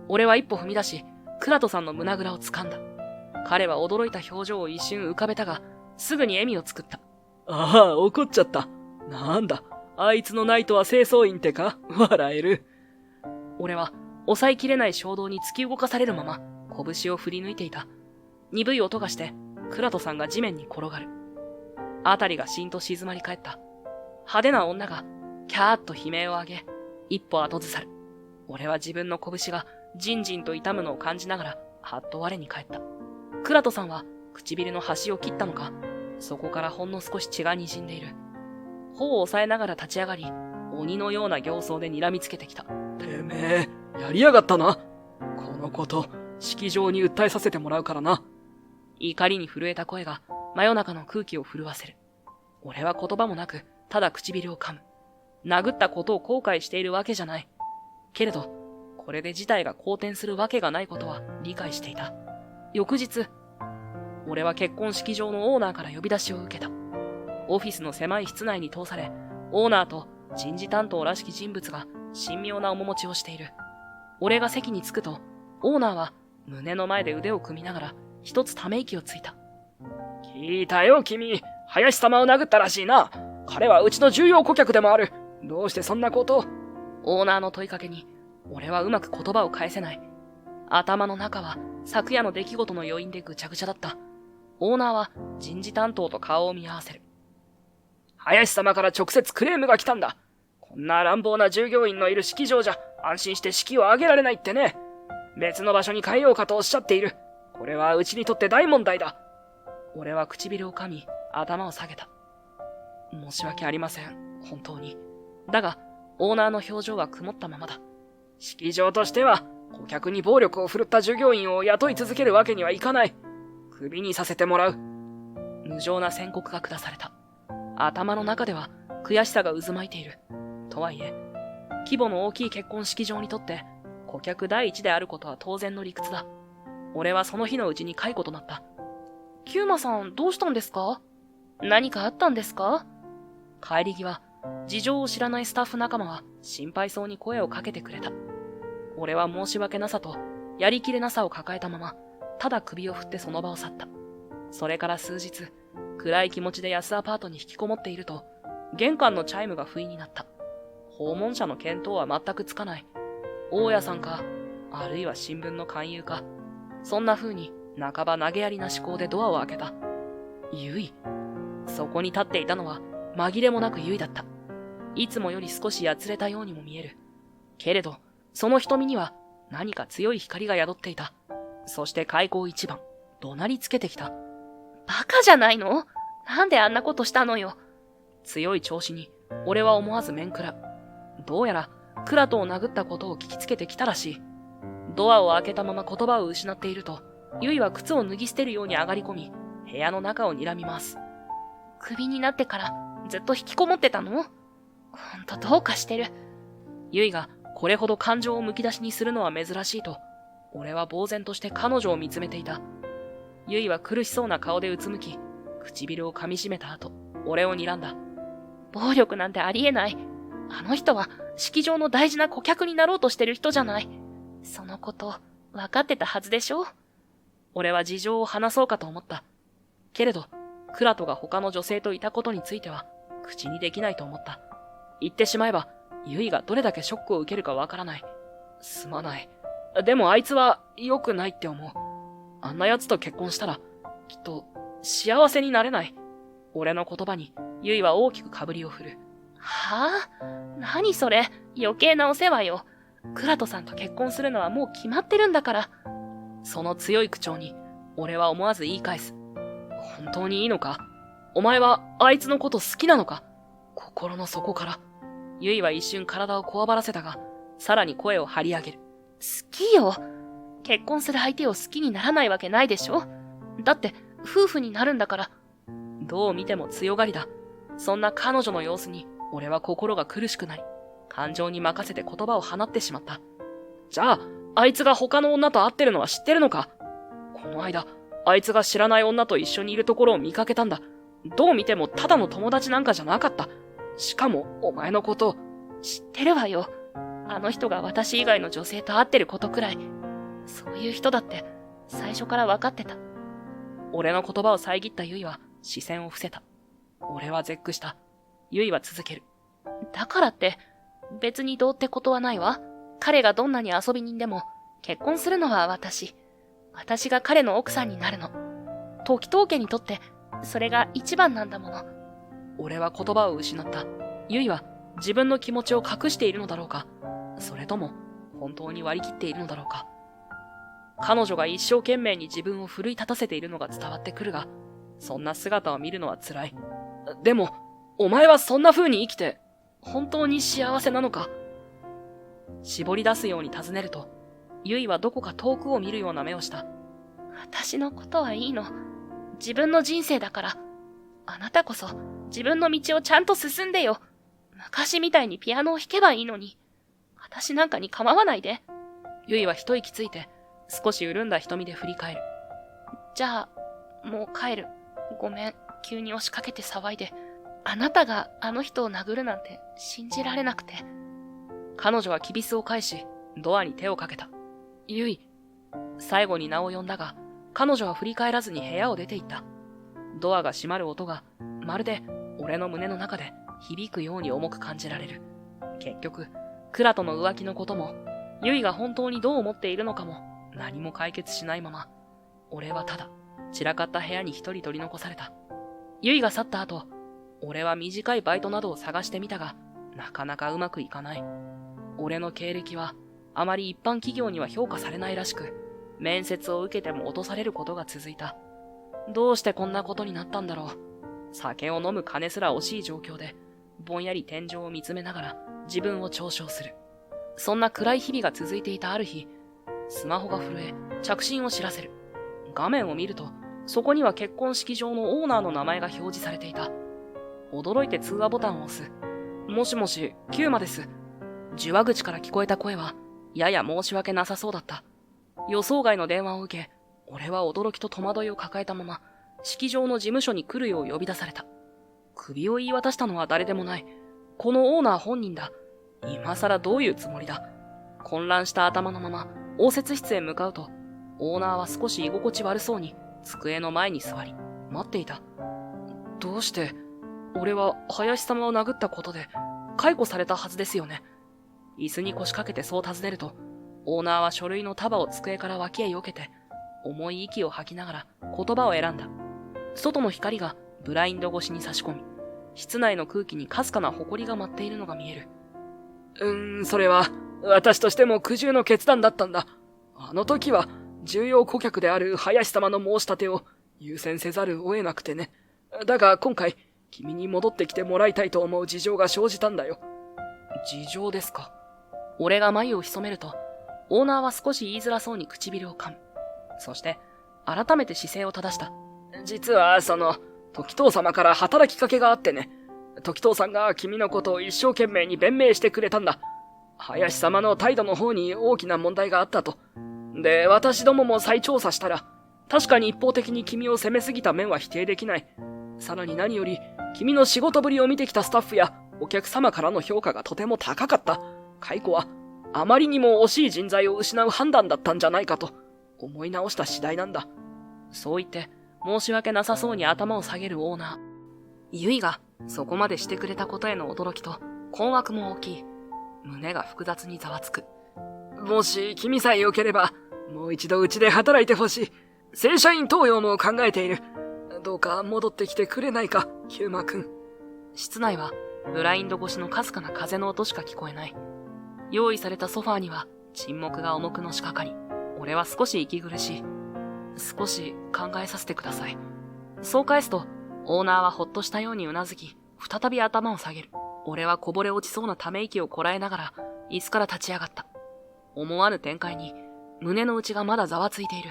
Speaker 1: 俺は一歩踏み出し、クラトさんの胸ぐらを掴んだ。彼は驚いた表情を一瞬浮かべたが、すぐに笑みを作った。
Speaker 2: ああ、怒っちゃった。なんだ、あいつのナイトは清掃員ってか？笑える。
Speaker 1: 俺は抑えきれない衝動に突き動かされるまま、拳を振り抜いていた。鈍い音がして、クラトさんが地面に転がる。あたりがしんと静まり返った。派手な女が、キャーッと悲鳴を上げ、一歩後ずさる。俺は自分の拳がじんじんと痛むのを感じながら、はっと我に返った。クラトさんは唇の端を切ったのか、そこからほんの少し血が滲んでいる。頬を押さえながら立ち上がり、鬼のような形相で睨みつけてきた。
Speaker 2: てめえ、やりやがったな。このこと、式場に訴えさせてもらうからな。
Speaker 1: 怒りに震えた声が真夜中の空気を震わせる。俺は言葉もなく、ただ唇を噛む。殴ったことを後悔しているわけじゃない。けれど、これで事態が好転するわけがないことは理解していた。翌日、俺は結婚式場のオーナーから呼び出しを受けた。オフィスの狭い室内に通され、オーナーと人事担当らしき人物が神妙な面持ちをしている。俺が席に着くと、オーナーは胸の前で腕を組みながら一つため息をついた。
Speaker 2: 聞いたよ君、林様を殴ったらしいな。彼はうちの重要顧客でもある。どうしてそんなことを？
Speaker 1: オーナーの問いかけに、俺はうまく言葉を返せない。頭の中は昨夜の出来事の余韻でぐちゃぐちゃだった。オーナーは人事担当と顔を見合わせる。
Speaker 2: 林様から直接クレームが来たんだ。こんな乱暴な従業員のいる式場じゃ安心して式を挙げられないってね。別の場所に変えようかとおっしゃっている。これはうちにとって大問題だ。
Speaker 1: 俺は唇を噛み、頭を下げた。申し訳ありません、本当に。だが、オーナーの表情は曇ったままだ。
Speaker 2: 式場としては、顧客に暴力を振るった従業員を雇い続けるわけにはいかない。クビにさせてもらう。
Speaker 1: 無情な宣告が下された。頭の中では悔しさが渦巻いている。とはいえ、規模の大きい結婚式場にとって、顧客第一であることは当然の理屈だ。俺はその日のうちに解雇となった。キューマさん、どうしたんですか？何かあったんですか？帰り際、事情を知らないスタッフ仲間は心配そうに声をかけてくれた。俺は申し訳なさとやりきれなさを抱えたまま、ただ首を振ってその場を去った。それから数日、暗い気持ちで安アパートに引きこもっていると、玄関のチャイムが不意になった。訪問者の見当は全くつかない。大家さんか、あるいは新聞の勧誘か。そんな風に半ば投げやりな思考でドアを開けた。ゆい。そこに立っていたのは紛れもなくゆいだった。いつもより少しやつれたようにも見える。けれど、その瞳には何か強い光が宿っていた。そして開口一番、怒鳴りつけてきた。バカじゃないの？なんであんなことしたのよ。強い調子に、俺は思わず面食ら。どうやら、クラトを殴ったことを聞きつけてきたらしい。ドアを開けたまま言葉を失っていると、ゆいは靴を脱ぎ捨てるように上がり込み、部屋の中を睨みます。クビになってからずっと引きこもってたの？ほんとどうかしてる。ゆいがこれほど感情をむき出しにするのは珍しいと、俺は呆然として彼女を見つめていた。ゆいは苦しそうな顔でうつむき、唇を噛み締めた後、俺を睨んだ。暴力なんてありえない。あの人は式場の大事な顧客になろうとしてる人じゃない。そのこと、分かってたはずでしょ？俺は事情を話そうかと思った。けれど、クラトが他の女性といたことについては、口にできないと思った。言ってしまえば、ユイがどれだけショックを受けるかわからない。すまない。でもあいつは良くないって思う。あんな奴と結婚したら、きっと幸せになれない。俺の言葉に、ユイは大きくかぶりを振る。はぁ？何それ？余計なお世話よ。クラトさんと結婚するのはもう決まってるんだから。その強い口調に、俺は思わず言い返す。本当にいいのか？お前はあいつのこと好きなのか？心の底から。ユイは一瞬体をこわばらせたが、さらに声を張り上げる。好きよ。結婚する相手を好きにならないわけないでしょ？だって、夫婦になるんだから。どう見ても強がりだ。そんな彼女の様子に、俺は心が苦しくなり、感情に任せて言葉を放ってしまった。じゃあ、あいつが他の女と会ってるのは知ってるのか？この間、あいつが知らない女と一緒にいるところを見かけたんだ。どう見てもただの友達なんかじゃなかった。しかも、お前のこと、知ってるわよ。あの人が私以外の女性と会ってることくらい、そういう人だって、最初から分かってた。俺の言葉を遮ったユイは視線を伏せた。俺は絶句した。ユイは続ける。だからって、別にどうってことはないわ。彼がどんなに遊び人でも、結婚するのは私。私が彼の奥さんになるの。時藤家にとって、それが一番なんだもの。俺は言葉を失った。ユイは自分の気持ちを隠しているのだろうか。それとも、本当に割り切っているのだろうか。彼女が一生懸命に自分を奮い立たせているのが伝わってくるが、そんな姿を見るのは辛い。でも、お前はそんな風に生きて、本当に幸せなのか？絞り出すように尋ねると、ユイはどこか遠くを見るような目をした。私のことはいいの。自分の人生だから。あなたこそ、自分の道をちゃんと進んでよ。昔みたいにピアノを弾けばいいのに。私なんかに構わないで。ユイは一息ついて、少し潤んだ瞳で振り返る。じゃあ、もう帰る。ごめん、急に押しかけて騒いで。あなたがあの人を殴るなんて信じられなくて。彼女はきびすを返し、ドアに手をかけた。ユイ。最後に名を呼んだが、彼女は振り返らずに部屋を出て行った。ドアが閉まる音が、まるで俺の胸の中で響くように重く感じられる。結局、クラとの浮気のことも、ユイが本当にどう思っているのかも、何も解決しないまま、俺はただ、散らかった部屋に一人取り残された。ユイが去った後、俺は短いバイトなどを探してみたが、なかなかうまくいかない。俺の経歴は、あまり一般企業には評価されないらしく、面接を受けても落とされることが続いた。どうしてこんなことになったんだろう。酒を飲む金すら惜しい状況で、ぼんやり天井を見つめながら自分を嘲笑する。そんな暗い日々が続いていたある日、スマホが震え、着信を知らせる。画面を見ると、そこには結婚式場のオーナーの名前が表示されていた。驚いて通話ボタンを押す。もしもし、キューマです。受話口から聞こえた声は、やや申し訳なさそうだった。予想外の電話を受け、俺は驚きと戸惑いを抱えたまま、式場の事務所に来るよう呼び出された。首を言い渡したのは誰でもない。このオーナー本人だ。今さらどういうつもりだ。混乱した頭のまま、応接室へ向かうと、オーナーは少し居心地悪そうに、机の前に座り、待っていた。どうして、俺は林様を殴ったことで、解雇されたはずですよね。椅子に腰掛けてそう尋ねると、オーナーは書類の束を机から脇へ避けて、重い息を吐きながら言葉を選んだ。外の光がブラインド越しに差し込み、室内の空気にかすかな埃が舞っているのが見える。それは、私としても苦渋の決断だったんだ。あの時は、重要顧客である林様の申し立てを優先せざるを得なくてね。だが今回、君に戻ってきてもらいたいと思う事情が生じたんだよ。事情ですか。俺が眉を潜めると、オーナーは少し言いづらそうに唇を噛む。そして、改めて姿勢を正した。実は、時藤様から働きかけがあってね。時藤さんが君のことを一生懸命に弁明してくれたんだ。林様の態度の方に大きな問題があったと。で、私どもも再調査したら、確かに一方的に君を責めすぎた面は否定できない。さらに何より、君の仕事ぶりを見てきたスタッフやお客様からの評価がとても高かった。解雇は、あまりにも惜しい人材を失う判断だったんじゃないかと、思い直した次第なんだ。そう言って、申し訳なさそうに頭を下げるオーナー。ゆいがそこまでしてくれたことへの驚きと困惑も大きい。胸が複雑にざわつく。
Speaker 2: もし君さえ良ければ、もう一度うちで働いてほしい。正社員登用も考えている。どうか戻ってきてくれないか、キューマくん。
Speaker 1: 室内はブラインド越しのかすかな風の音しか聞こえない。用意されたソファーには沈黙が重くのしかかり、俺は少し息苦しい。少し考えさせてください。そう返すと、オーナーはほっとしたようにうなずき、再び頭を下げる。俺はこぼれ落ちそうなため息をこらえながら、椅子から立ち上がった。思わぬ展開に、胸の内がまだざわついている。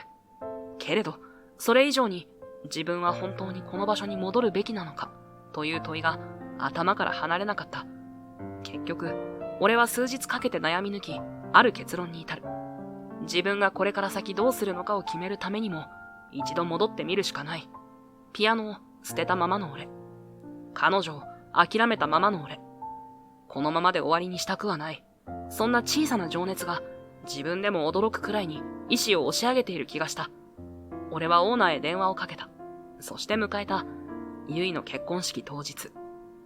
Speaker 1: けれど、それ以上に、自分は本当にこの場所に戻るべきなのか、という問いが頭から離れなかった。結局、俺は数日かけて悩み抜き、ある結論に至る。自分がこれから先どうするのかを決めるためにも、一度戻ってみるしかない。ピアノを捨てたままの俺。彼女を諦めたままの俺。このままで終わりにしたくはない。そんな小さな情熱が自分でも驚くくらいに意志を押し上げている気がした。俺はオーナーへ電話をかけた。そして迎えたユイの結婚式当日。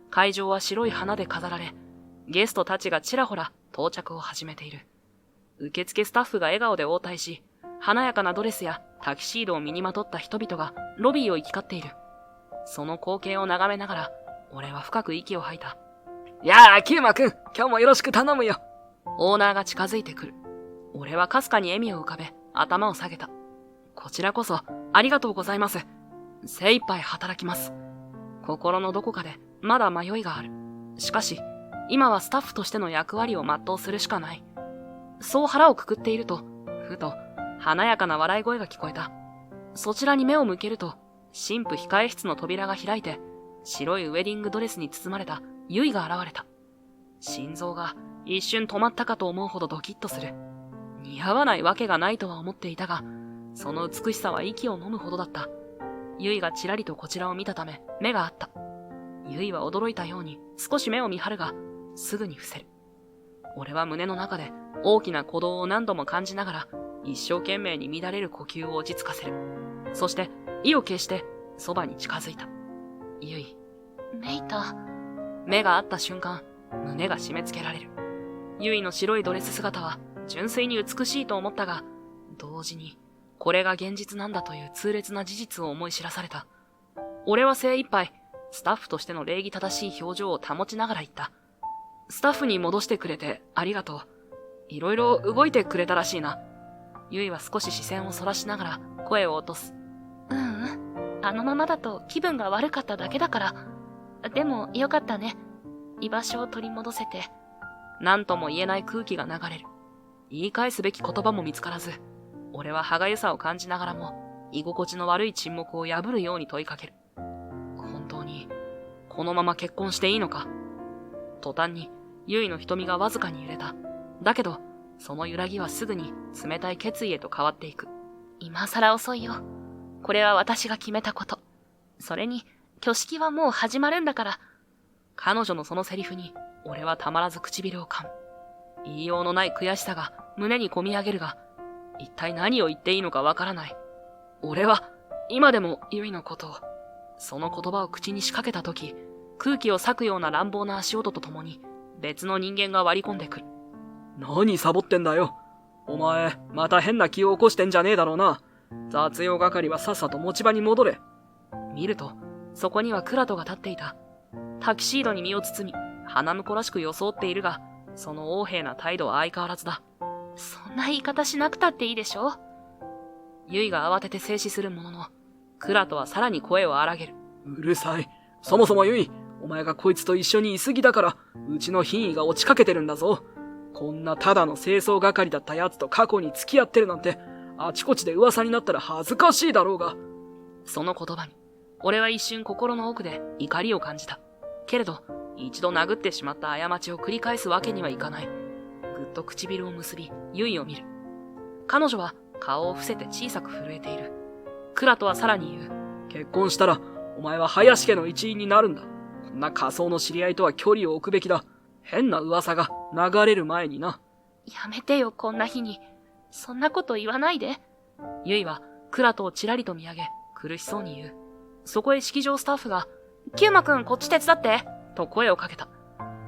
Speaker 1: 会場は白い花で飾られ、ゲストたちがちらほら到着を始めている。受付スタッフが笑顔で応対し、華やかなドレスやタキシードを身にまとった人々がロビーを行き交っている。その光景を眺めながら、俺は深く息を吐いた。
Speaker 2: やあ、キューマくん、今日もよろしく頼むよ。
Speaker 1: オーナーが近づいてくる。俺はかすかに笑みを浮かべ、頭を下げた。こちらこそ、ありがとうございます。精一杯働きます。心のどこかで、まだ迷いがある。しかし、今はスタッフとしての役割を全うするしかない。そう腹をくくっていると、ふと、華やかな笑い声が聞こえた。そちらに目を向けると、新婦控え室の扉が開いて、白いウェディングドレスに包まれたユイが現れた。心臓が一瞬止まったかと思うほどドキッとする。似合わないわけがないとは思っていたが、その美しさは息を飲むほどだった。ユイがちらりとこちらを見たため、目が合った。ユイは驚いたように少し目を見張るが、すぐに伏せる。俺は胸の中で大きな鼓動を何度も感じながら、一生懸命に乱れる呼吸を落ち着かせる。そして、意を決して、そばに近づいた。ユイ。メイタ。目が合った瞬間、胸が締め付けられる。ユイの白いドレス姿は、純粋に美しいと思ったが、同時に、これが現実なんだという痛烈な事実を思い知らされた。俺は精一杯、スタッフとしての礼儀正しい表情を保ちながら言った。スタッフに戻してくれてありがとう。いろいろ動いてくれたらしいな。ユイは少し視線をそらしながら声を落とす。あのままだと気分が悪かっただけだから。でもよかったね。居場所を取り戻せて。何とも言えない空気が流れる。言い返すべき言葉も見つからず、俺は歯がゆさを感じながらも、居心地の悪い沈黙を破るように問いかける。本当に、このまま結婚していいのか？途端に、ユイの瞳がわずかに揺れた。だけど、その揺らぎはすぐに冷たい決意へと変わっていく。今更遅いよ。これは私が決めたこと。それに、挙式はもう始まるんだから。彼女のそのセリフに、俺はたまらず唇を噛む。言いようのない悔しさが胸にこみ上げるが、一体何を言っていいのかわからない。俺は、今でもユイのことを、その言葉を口に仕掛けたとき、空気を裂くような乱暴な足音とともに、別の人間が割り込んでくる。
Speaker 2: 何サボってんだよ。お前、また変な気を起こしてんじゃねえだろうな。雑用係はさっさと持ち場に戻れ。
Speaker 1: 見ると、そこにはクラトが立っていた。タキシードに身を包み、花婿らしく装っているが、その横柄な態度は相変わらずだ。そんな言い方しなくたっていいでしょ？ユイが慌てて静止するものの、クラトはさらに声を荒げる。
Speaker 2: うるさい。そもそもユイ、お前がこいつと一緒にいすぎだから、うちの品位が落ちかけてるんだぞ。こんなただの清掃係だった奴と過去に付き合ってるなんて、あちこちで噂になったら恥ずかしいだろうが。
Speaker 1: その言葉に、俺は一瞬心の奥で怒りを感じた。けれど、一度殴ってしまった過ちを繰り返すわけにはいかない。ぐっと唇を結び、ユイを見る。彼女は顔を伏せて小さく震えている。クラトはさらに言う。
Speaker 2: 結婚したら、お前は林家の一員になるんだ。こんな仮想の知り合いとは距離を置くべきだ。変な噂が流れる前にな。
Speaker 1: やめてよ、こんな日に。そんなこと言わないで。ユイはクラトをちらりと見上げ、苦しそうに言う。そこへ式場スタッフが、キューマくんこっち手伝ってと声をかけた。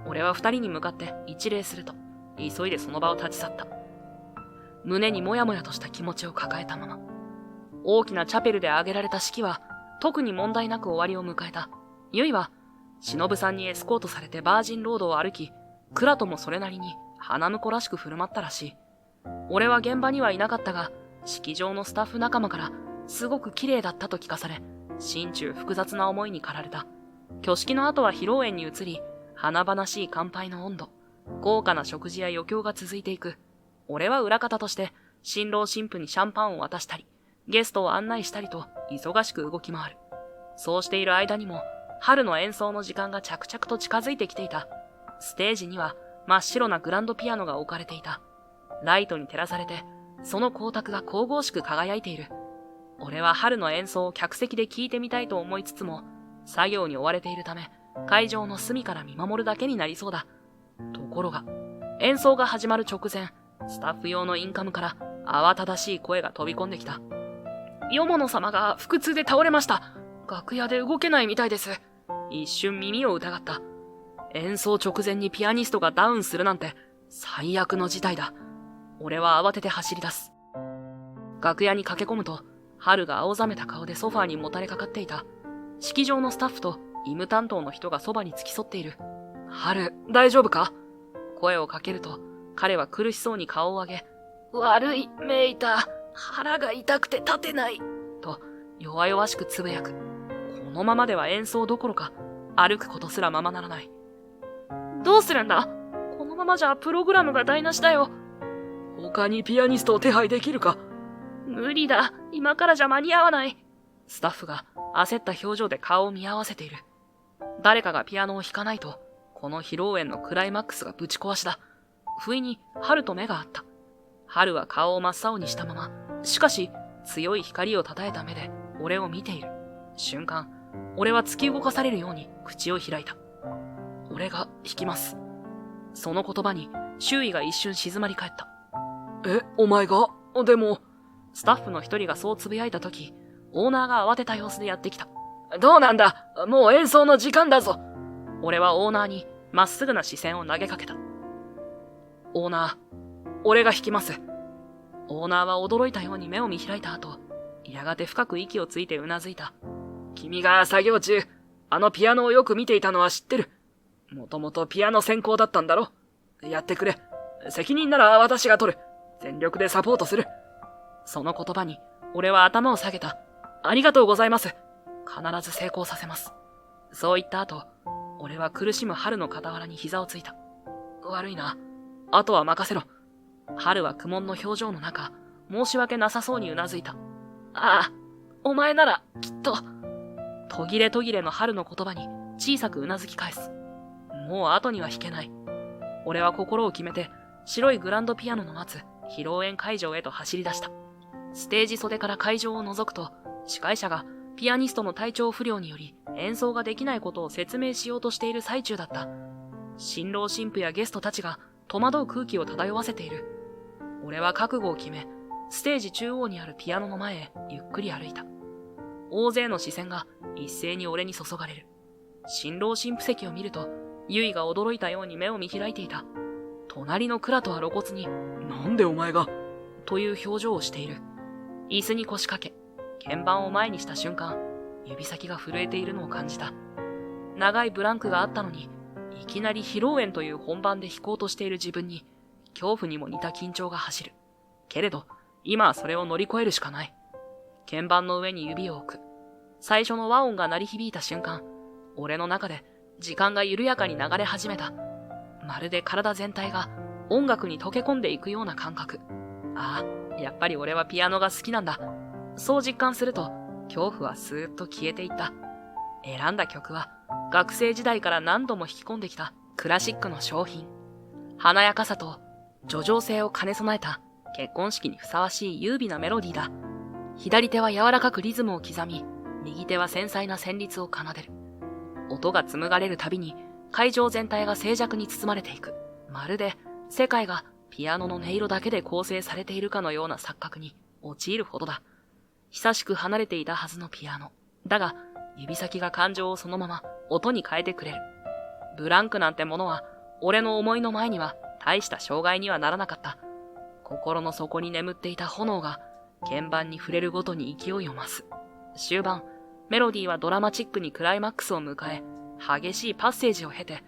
Speaker 1: 俺は二人に向かって一礼すると、急いでその場を立ち去った。胸にもやもやとした気持ちを抱えたまま。大きなチャペルで挙げられた式は、特に問題なく終わりを迎えた。ユイは、忍さんにエスコートされてバージンロードを歩き、クラともそれなりに花婿らしく振る舞ったらしい。俺は現場にはいなかったが、式場のスタッフ仲間から、すごく綺麗だったと聞かされ、心中複雑な思いに駆られた。挙式の後は披露宴に移り、華々しい乾杯の温度、豪華な食事や余興が続いていく。俺は裏方として、新郎新婦にシャンパンを渡したり、ゲストを案内したりと、忙しく動き回る。そうしている間にも、春の演奏の時間が着々と近づいてきていた。ステージには、真っ白なグランドピアノが置かれていた。ライトに照らされて、その光沢が神々しく輝いている。俺は春の演奏を客席で聴いてみたいと思いつつも、作業に追われているため、会場の隅から見守るだけになりそうだ。ところが、演奏が始まる直前、スタッフ用のインカムから慌ただしい声が飛び込んできた。ヨモノ様が腹痛で倒れました。楽屋で動けないみたいです。一瞬耳を疑った。演奏直前にピアニストがダウンするなんて最悪の事態だ。俺は慌てて走り出す。楽屋に駆け込むと、春が青ざめた顔でソファーにもたれかかっていた。式場のスタッフと医務担当の人がそばに付き添っている。春、大丈夫か？声をかけると、彼は苦しそうに顔を上げ、悪い、めいた。腹が痛くて立てない。と、弱々しくつぶやく。このままでは演奏どころか、歩くことすらままならない。どうするんだ？このままじゃプログラムが台無しだよ。
Speaker 2: 他にピアニストを手配できるか？
Speaker 1: 無理だ。今からじゃ間に合わない。スタッフが焦った表情で顔を見合わせている。誰かがピアノを弾かないと、この披露宴のクライマックスがぶち壊しだ。不意に春と目があった。春は顔を真っ青にしたまま、しかし強い光をたたえた目で俺を見ている。瞬間、俺は突き動かされるように口を開いた。俺が弾きます。その言葉に周囲が一瞬静まり返った。
Speaker 2: お前が？でも、
Speaker 1: スタッフの一人がそうつぶやいたとき、オーナーが慌てた様子でやってきた。
Speaker 2: どうなんだ？もう演奏の時間だぞ。
Speaker 1: 俺はオーナーにまっすぐな視線を投げかけた。オーナー、俺が弾きます。オーナーは驚いたように目を見開いた後、やがて深く息をついてうなずいた。
Speaker 2: 君が作業中、あのピアノをよく見ていたのは知ってる。もともとピアノ専攻だったんだろ。やってくれ。責任なら私が取る。全力でサポートする。
Speaker 1: その言葉に、俺は頭を下げた。ありがとうございます。必ず成功させます。そう言った後、俺は苦しむ春の傍らに膝をついた。悪いな。あとは任せろ。春は苦悶の表情の中、申し訳なさそうにうなずいた。ああ、お前なら、きっと。途切れ途切れの春の言葉に小さくうなずき返す。もう後には引けない。俺は心を決めて、白いグランドピアノの待つ披露宴会場へと走り出した。ステージ袖から会場を覗くと、司会者がピアニストの体調不良により演奏ができないことを説明しようとしている最中だった。新郎新婦やゲストたちが戸惑う空気を漂わせている。俺は覚悟を決め、ステージ中央にあるピアノの前へゆっくり歩いた。大勢の視線が一斉に俺に注がれる。新郎新婦席を見ると、ユイが驚いたように目を見開いていた。隣のクラとは露骨に、
Speaker 2: なんでお前が
Speaker 1: という表情をしている。椅子に腰掛け、鍵盤を前にした瞬間、指先が震えているのを感じた。長いブランクがあったのに、いきなり披露宴という本番で弾こうとしている自分に、恐怖にも似た緊張が走る。けれど、今はそれを乗り越えるしかない。鍵盤の上に指を置く。最初の和音が鳴り響いた瞬間、俺の中で時間が緩やかに流れ始めた。まるで体全体が音楽に溶け込んでいくような感覚。ああ、やっぱり俺はピアノが好きなんだ。そう実感すると、恐怖はスーッと消えていった。選んだ曲は、学生時代から何度も弾き込んできたクラシックの商品。華やかさと叙情性を兼ね備えた結婚式にふさわしい優美なメロディーだ。左手は柔らかくリズムを刻み、右手は繊細な旋律を奏でる。音が紡がれるたびに会場全体が静寂に包まれていく。まるで世界がピアノの音色だけで構成されているかのような錯覚に陥るほどだ。久しく離れていたはずのピアノ。だが、指先が感情をそのまま音に変えてくれる。ブランクなんてものは、俺の思いの前には大した障害にはならなかった。心の底に眠っていた炎が、鍵盤に触れるごとに勢いを増す。終盤、メロディーはドラマチックにクライマックスを迎え、激しいパッセージを経て、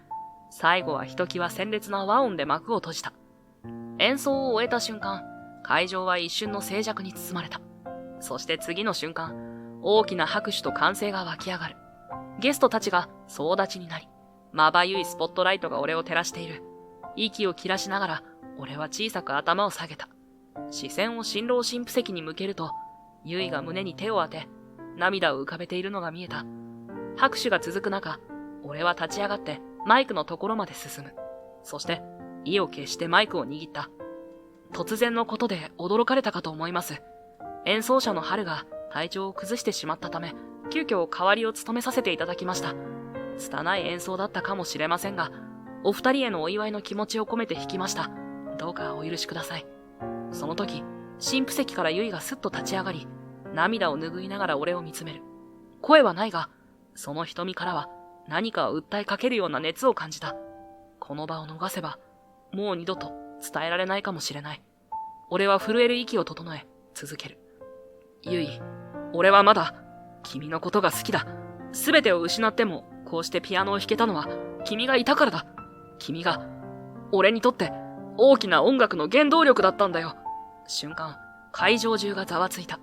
Speaker 1: 最後はひときわ鮮烈な和音で幕を閉じた。演奏を終えた瞬間、会場は一瞬の静寂に包まれた。そして次の瞬間、大きな拍手と歓声が湧き上がる。ゲストたちが総立ちになり、まばゆいスポットライトが俺を照らしている。息を切らしながら、俺は小さく頭を下げた。視線を新郎新婦席に向けると、ユイが胸に手を当て、涙を浮かべているのが見えた。拍手が続く中、俺は立ち上がってマイクのところまで進む。そして、意を決してマイクを握った。突然のことで驚かれたかと思います。演奏者の春が体調を崩してしまったため、急遽代わりを務めさせていただきました。拙い演奏だったかもしれませんが、お二人へのお祝いの気持ちを込めて弾きました。どうかお許しください。その時、新婦席からユイがすっと立ち上がり、涙を拭いながら俺を見つめる。声はないが、その瞳からは何かを訴えかけるような熱を感じた。この場を逃せば、もう二度と伝えられないかもしれない。俺は震える息を整え、続ける。ユイ、俺はまだ、君のことが好きだ。すべてを失っても、こうしてピアノを弾けたのは、君がいたからだ。君が、俺にとって、大きな音楽の原動力だったんだよ。瞬間、会場中がざわついた。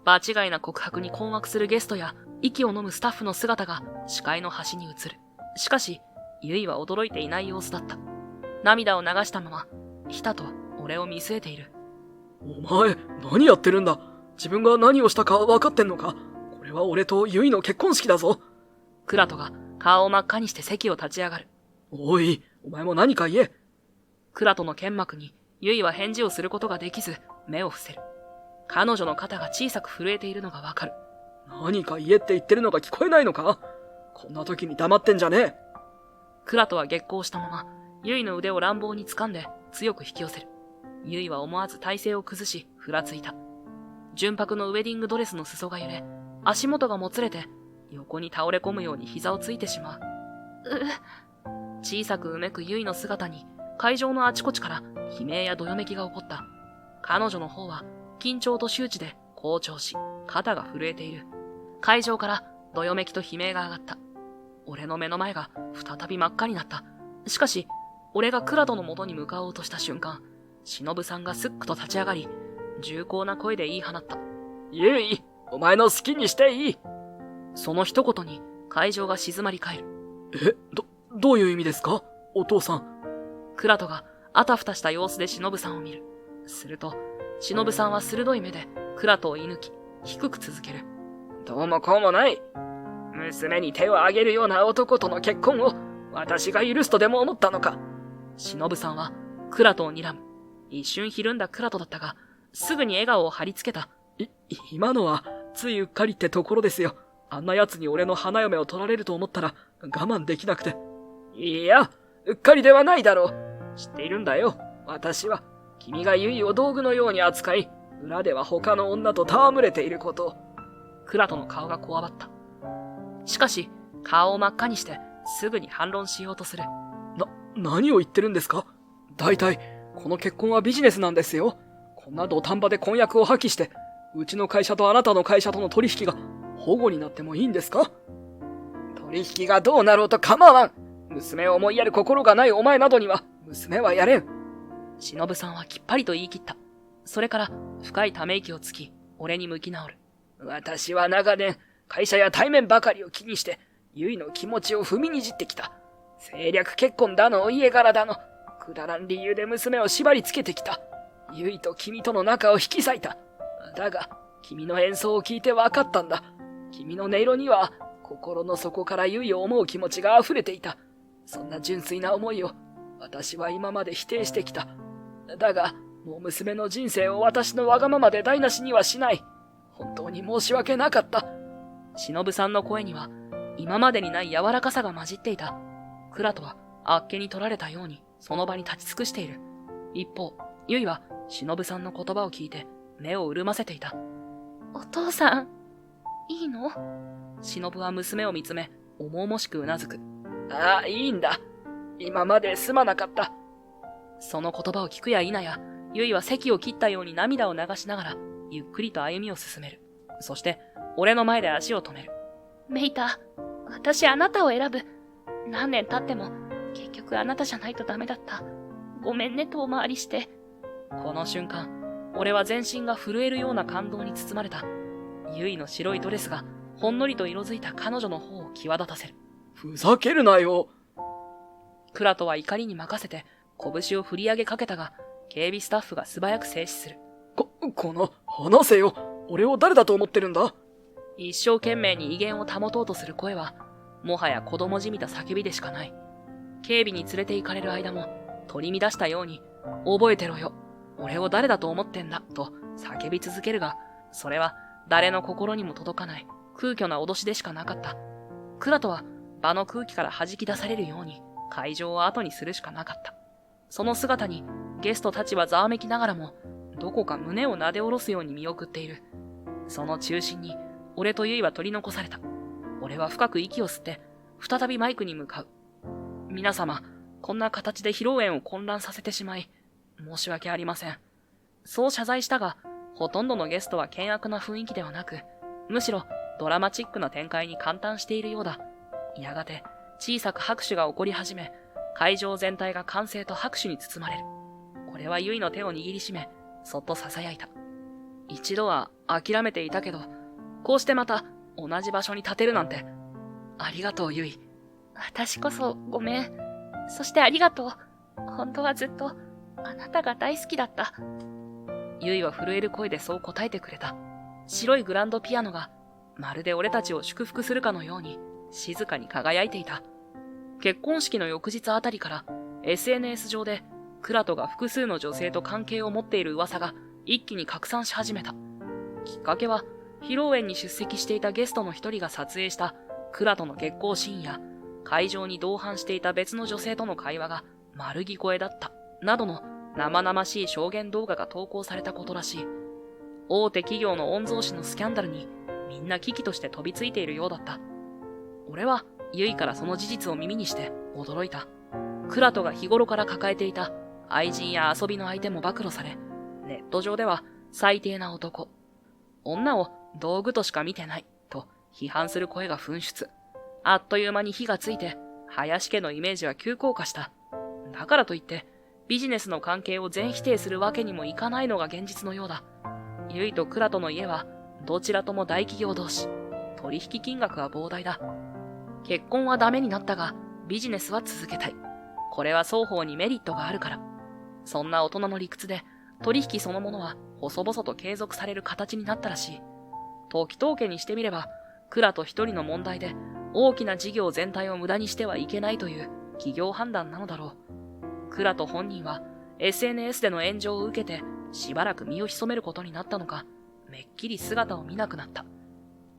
Speaker 1: 場違いな告白に困惑するゲストや、息を飲むスタッフの姿が視界の端に映る。しかし、ユイは驚いていない様子だった。涙を流したまま、ひたと俺を見据えている。
Speaker 2: お前、何やってるんだ。自分が何をしたか分かってんのか。これは俺とユイの結婚式だぞ。
Speaker 1: クラトが顔を真っ赤にして席を立ち上がる。
Speaker 2: おい、お前も何か言え。
Speaker 1: クラトの剣幕にユイは返事をすることができず、目を伏せる。彼女の肩が小さく震えているのがわかる。
Speaker 2: 何か言えって言ってるのが聞こえないのか。こんな時に黙ってんじゃねえ。
Speaker 1: クラトは激高したまま、ユイの腕を乱暴に掴んで強く引き寄せる。ユイは思わず体勢を崩し、ふらついた。純白のウェディングドレスの裾が揺れ、足元がもつれて、横に倒れ込むように膝をついてしまう。小さくうめくユイの姿に、会場のあちこちから悲鳴やどよめきが起こった。彼女の方は、緊張と羞恥で好調し、肩が震えている。会場からどよめきと悲鳴が上がった。俺の目の前が再び真っ赤になった。しかし、俺がクラトの元に向かおうとした瞬間、忍さんがすっくと立ち上がり、重厚な声で言い放った。
Speaker 2: ユイ、お前の好きにしていい。
Speaker 1: その一言に会場が静まり返る。
Speaker 2: どういう意味ですか、お父さん。
Speaker 1: クラトがあたふたした様子で忍さんを見る。すると、忍さんは鋭い目でクラトを射抜き、低く続ける。
Speaker 2: どうもこうもない。娘に手を挙げるような男との結婚を私が許すとでも思ったのか。
Speaker 1: 忍さんはクラトを睨む。一瞬ひるんだクラトだったが、すぐに笑顔を貼り付けた。
Speaker 2: 今のはついうっかりってところですよ。あんな奴に俺の花嫁を取られると思ったら我慢できなくて。いや、うっかりではないだろう。知っているんだよ。私は君がユイを道具のように扱い、裏では他の女と戯れていることを。
Speaker 1: クラトの顔がこわばった。しかし、顔を真っ赤にしてすぐに反論しようとする。
Speaker 2: 何を言ってるんですか。大体、この結婚はビジネスなんですよ。こんな土壇場で婚約を破棄して、うちの会社とあなたの会社との取引が保護になってもいいんですか。取引がどうなろうと構わん。娘を思いやる心がないお前などには、娘はやれん。
Speaker 1: 忍さんはきっぱりと言い切った。それから深いため息をつき、俺に向き直る。
Speaker 2: 私は長年、会社や対面ばかりを気にして、ユイの気持ちを踏みにじってきた。政略結婚だの、家柄だの、くだらん理由で娘を縛り付けてきた。ユイと君との仲を引き裂いた。だが、君の演奏を聞いて分かったんだ。君の音色には、心の底からユイを思う気持ちが溢れていた。そんな純粋な思いを、私は今まで否定してきた。だが、もう娘の人生を私のわがままで台無しにはしない。本当に申し訳なかった。
Speaker 1: 忍さんの声には、今までにない柔らかさが混じっていた。クラトは、あっけに取られたように、その場に立ち尽くしている。一方、ユイは、忍さんの言葉を聞いて、目を潤ませていた。お父さん、いいの？忍は娘を見つめ、重々しくうなずく。
Speaker 2: ああ、いいんだ。今まですまなかった。
Speaker 1: その言葉を聞くや否や、ゆいは席を切ったように涙を流しながら、ゆっくりと歩みを進める。そして、俺の前で足を止める。メイタ、私あなたを選ぶ。何年経っても、結局あなたじゃないとダメだった。ごめんね、遠回りして。この瞬間、俺は全身が震えるような感動に包まれた。ゆいの白いドレスが、ほんのりと色づいた彼女の方を際立たせる。
Speaker 2: ふざけるなよ。
Speaker 1: クラトは怒りに任せて、拳を振り上げかけたが、警備スタッフが素早く制止する。
Speaker 2: この、話せよ。俺を誰だと思ってるんだ？
Speaker 1: 一生懸命に威厳を保とうとする声は、もはや子供じみた叫びでしかない。警備に連れて行かれる間も、取り乱したように、覚えてろよ。俺を誰だと思ってんだ、と叫び続けるが、それは誰の心にも届かない空虚な脅しでしかなかった。クラトは場の空気から弾き出されるように、会場を後にするしかなかった。その姿にゲストたちはざわめきながらも、どこか胸をなで下ろすように見送っている。その中心に、俺とユイは取り残された。俺は深く息を吸って、再びマイクに向かう。皆様、こんな形で披露宴を混乱させてしまい、申し訳ありません。そう謝罪したが、ほとんどのゲストは険悪な雰囲気ではなく、むしろドラマチックな展開に感嘆しているようだ。やがて、小さく拍手が起こり始め、会場全体が歓声と拍手に包まれる。俺はユイの手を握りしめ、そっと囁いた。一度は諦めていたけど、こうしてまた同じ場所に立てるなんて。ありがとう、ユイ。私こそごめん。そしてありがとう。本当はずっとあなたが大好きだった。ユイは震える声でそう答えてくれた。白いグランドピアノがまるで俺たちを祝福するかのように静かに輝いていた。結婚式の翌日あたりから SNS 上でクラトが複数の女性と関係を持っている噂が一気に拡散し始めた。きっかけは披露宴に出席していたゲストの一人が撮影したクラトの結婚シーンや会場に同伴していた別の女性との会話が丸聞こえだったなどの生々しい証言動画が投稿されたことらしい。大手企業の御曹司のスキャンダルにみんな危機として飛びついているようだった。俺はユイからその事実を耳にして驚いた。クラトが日頃から抱えていた愛人や遊びの相手も暴露され、ネット上では最低な男、女を道具としか見てないと批判する声が噴出。あっという間に火がついて林家のイメージは急降下した。だからといってビジネスの関係を全否定するわけにもいかないのが現実のようだ。ユイとクラトの家はどちらとも大企業同士、取引金額は膨大だ。結婚はダメになったがビジネスは続けたい。これは双方にメリットがあるから。そんな大人の理屈で取引そのものは細々と継続される形になったらしい。時東家にしてみればクラト一人の問題で大きな事業全体を無駄にしてはいけないという企業判断なのだろう。クラト本人は SNS での炎上を受けてしばらく身を潜めることになったのか、めっきり姿を見なくなった。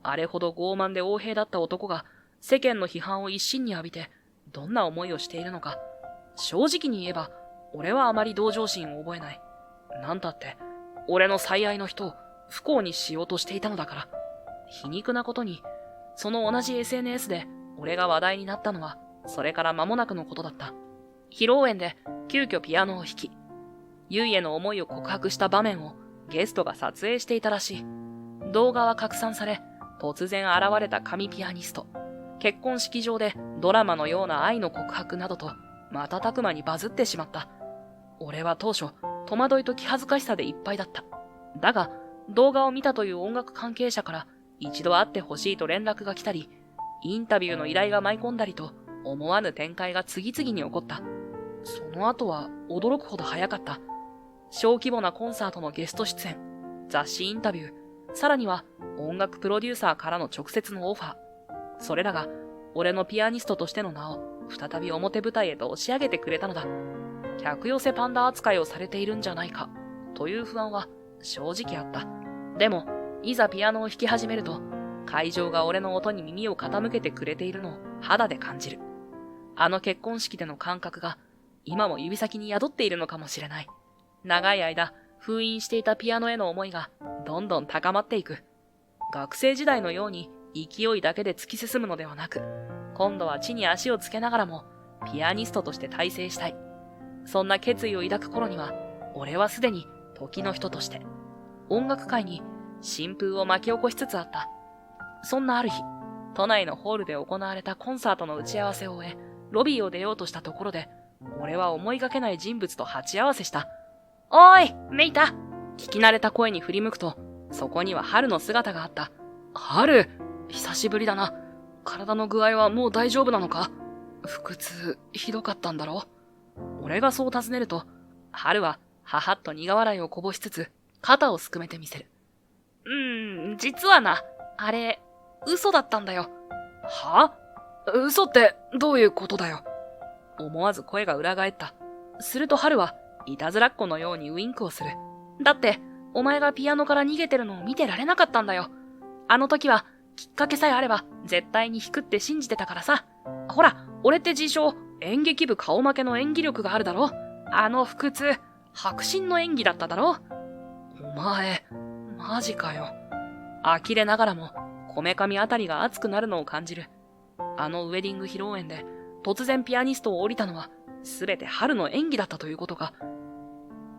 Speaker 1: あれほど傲慢で横柄だった男が世間の批判を一身に浴びてどんな思いをしているのか。正直に言えば俺はあまり同情心を覚えない。なんたって俺の最愛の人を不幸にしようとしていたのだから。皮肉なことにその同じ SNS で俺が話題になったのはそれから間もなくのことだった。披露宴で急遽ピアノを弾き、ユイへの思いを告白した場面をゲストが撮影していたらしい。動画は拡散され、突然現れた神ピアニスト、結婚式場でドラマのような愛の告白などと瞬く間にバズってしまった。俺は当初戸惑いと気恥ずかしさでいっぱいだった。だが動画を見たという音楽関係者から一度会ってほしいと連絡が来たり、インタビューの依頼が舞い込んだりと思わぬ展開が次々に起こった。その後は驚くほど早かった。小規模なコンサートのゲスト出演、雑誌インタビュー、さらには音楽プロデューサーからの直接のオファー。それらが俺のピアニストとしての名を再び表舞台へと押し上げてくれたのだ。客寄せパンダ扱いをされているんじゃないかという不安は正直あった。でもいざピアノを弾き始めると、会場が俺の音に耳を傾けてくれているのを肌で感じる。あの結婚式での感覚が今も指先に宿っているのかもしれない。長い間封印していたピアノへの思いがどんどん高まっていく。学生時代のように勢いだけで突き進むのではなく、今度は地に足をつけながらもピアニストとして大成したい。そんな決意を抱く頃には、俺はすでに時の人として音楽界に新風を巻き起こしつつあった。そんなある日、都内のホールで行われたコンサートの打ち合わせを終え、ロビーを出ようとしたところで、俺は思いがけない人物と鉢合わせした。おーい、メイタ。聞き慣れた声に振り向くと、そこには春の姿があった。春、久しぶりだな。体の具合はもう大丈夫なのか？腹痛、ひどかったんだろ？俺がそう尋ねると、春はははっと苦笑いをこぼしつつ、肩をすくめてみせる。実はな、あれ、嘘だったんだよ。は？嘘ってどういうことだよ。思わず声が裏返った。すると春はいたずらっ子のようにウインクをする。だって、お前がピアノから逃げてるのを見てられなかったんだよ。あの時は、きっかけさえあれば、絶対に弾くって信じてたからさ。ほら、俺って自称、演劇部顔負けの演技力があるだろ。あの腹痛、迫真の演技だっただろ。お前、マジかよ。呆れながらも、こめかみあたりが熱くなるのを感じる。あのウェディング披露宴で、突然ピアニストを降りたのは、すべて春の演技だったということか。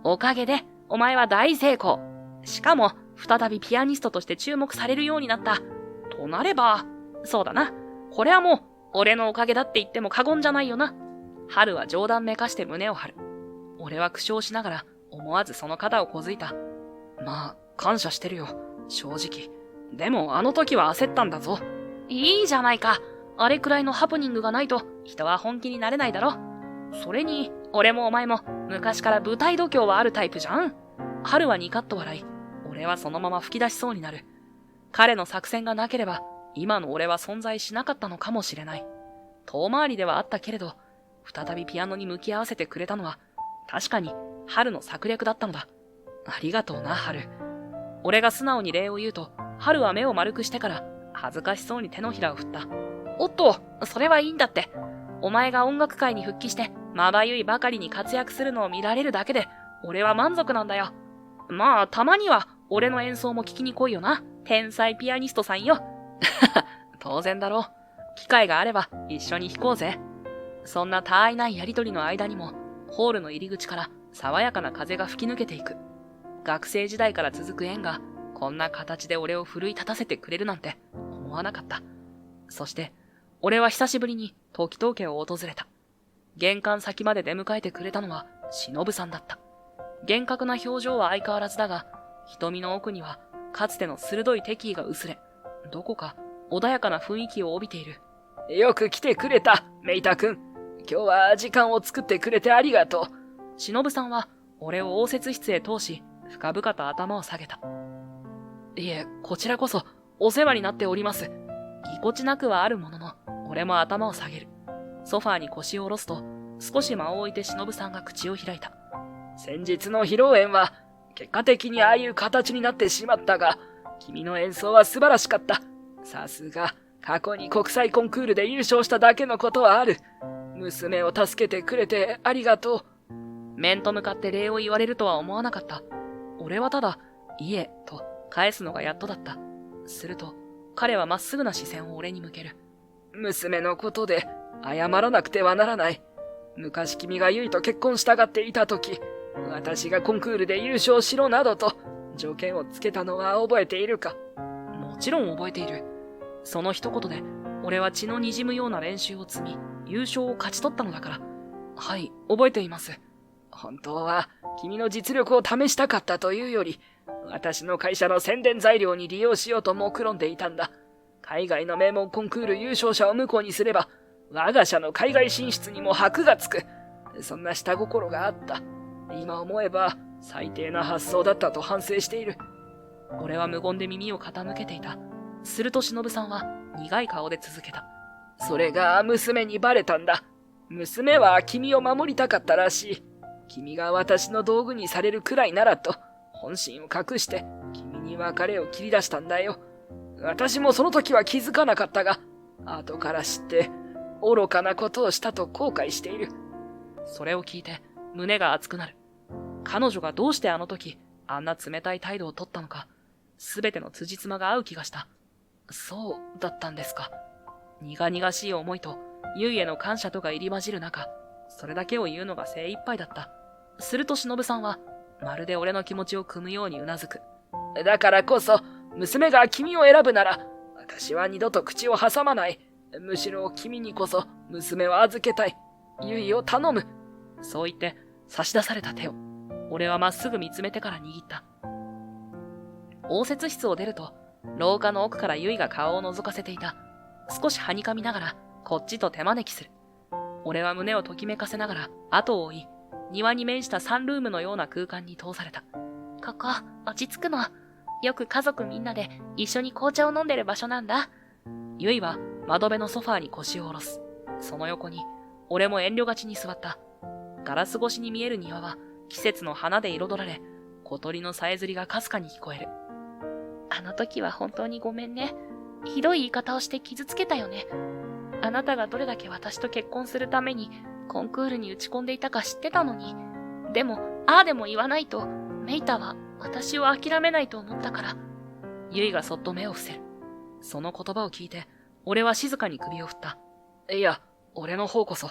Speaker 1: おかげで、お前は大成功。しかも、再びピアニストとして注目されるようになった。となれば、そうだな。これはもう、俺のおかげだって言っても過言じゃないよな。春は冗談めかして胸を張る。俺は苦笑しながら、思わずその肩をこづいた。まあ、感謝してるよ、正直。でも、あの時は焦ったんだぞ。いいじゃないか。あれくらいのハプニングがないと、人は本気になれないだろ。それに、俺もお前も、昔から舞台度胸はあるタイプじゃん。春はニカッと笑い、俺はそのまま吹き出しそうになる。彼の作戦がなければ、今の俺は存在しなかったのかもしれない。遠回りではあったけれど、再びピアノに向き合わせてくれたのは、確かに春の策略だったのだ。ありがとうな、春。俺が素直に礼を言うと、春は目を丸くしてから、恥ずかしそうに手のひらを振った。おっと、それはいいんだって。お前が音楽界に復帰して、まばゆいばかりに活躍するのを見られるだけで、俺は満足なんだよ。まあ、たまには、俺の演奏も聞きに来いよな。天才ピアニストさんよ。当然だろう。機会があれば、一緒に弾こうぜ。そんなたあいないやりとりの間にも、ホールの入り口から爽やかな風が吹き抜けていく。学生時代から続く縁が、こんな形で俺を奮い立たせてくれるなんて、思わなかった。そして、俺は久しぶりに時東家を訪れた。玄関先まで出迎えてくれたのは忍さんだった。厳格な表情は相変わらずだが、瞳の奥にはかつての鋭い敵意が薄れ、どこか穏やかな雰囲気を帯びている。
Speaker 2: よく来てくれた、メイタ君。今日は時間を作ってくれてありがとう。
Speaker 1: 忍さんは俺を応接室へ通し、深々と頭を下げた。いえ、こちらこそお世話になっております。ぎこちなくはあるものの、俺も頭を下げる。ソファーに腰を下ろすと、少し間を置いて忍さんが口を開いた。
Speaker 2: 先日の披露宴は、結果的にああいう形になってしまったが、君の演奏は素晴らしかった。さすが、過去に国際コンクールで優勝しただけのことはある。娘を助けてくれてありがとう。
Speaker 1: 面と向かって礼を言われるとは思わなかった。俺はただ、いえ、と返すのがやっとだった。すると、彼はまっすぐな視線を俺に向ける。
Speaker 2: 娘のことで謝らなくてはならない。昔君がユイと結婚したがっていた時、私がコンクールで優勝しろなどと条件をつけたのは覚えているか？
Speaker 1: もちろん覚えている。その一言で、俺は血の滲むような練習を積み、優勝を勝ち取ったのだから。はい、覚えています。
Speaker 2: 本当は君の実力を試したかったというより、私の会社の宣伝材料に利用しようと目論んでいたんだ。海外の名門コンクール優勝者を向こうにすれば、我が社の海外進出にも箔がつく。そんな下心があった。今思えば最低な発想だったと反省している。
Speaker 1: 俺は無言で耳を傾けていた。すると忍さんは苦い顔で続けた。
Speaker 2: それが娘にバレたんだ。娘は君を守りたかったらしい。君が私の道具にされるくらいならと、本心を隠して君に別れを切り出したんだよ。私もその時は気づかなかったが、後から知って愚かなことをしたと後悔している。
Speaker 1: それを聞いて胸が熱くなる。彼女がどうしてあの時あんな冷たい態度を取ったのか、すべての辻褄が合う気がした。そうだったんですか。苦々しい思いと、ゆいへの感謝とが入り混じる中、それだけを言うのが精一杯だった。すると忍さんは、まるで俺の気持ちを汲むようにうなずく。
Speaker 2: だからこそ、娘が君を選ぶなら、私は二度と口を挟まない。むしろ君にこそ、娘を預けたい。ゆいを頼む。
Speaker 1: そう言って、差し出された手を、俺はまっすぐ見つめてから握った。応接室を出ると、廊下の奥からゆいが顔を覗かせていた。少しはにかみながら、こっちと手招きする。俺は胸をときめかせながら、後を追い、庭に面したサンルームのような空間に通された。ここ、落ち着くの。よく家族みんなで一緒に紅茶を飲んでる場所なんだ。ゆいは窓辺のソファーに腰を下ろす。その横に、俺も遠慮がちに座った。ガラス越しに見える庭は、季節の花で彩られ、小鳥のさえずりがかすかに聞こえる。あの時は本当にごめんね。ひどい言い方をして傷つけたよね。あなたがどれだけ私と結婚するためにコンクールに打ち込んでいたか知ってたのに。でも、ああでも言わないと、メイタは私を諦めないと思ったから。ゆいがそっと目を伏せる。その言葉を聞いて、俺は静かに首を振った。いや、俺の方こそ、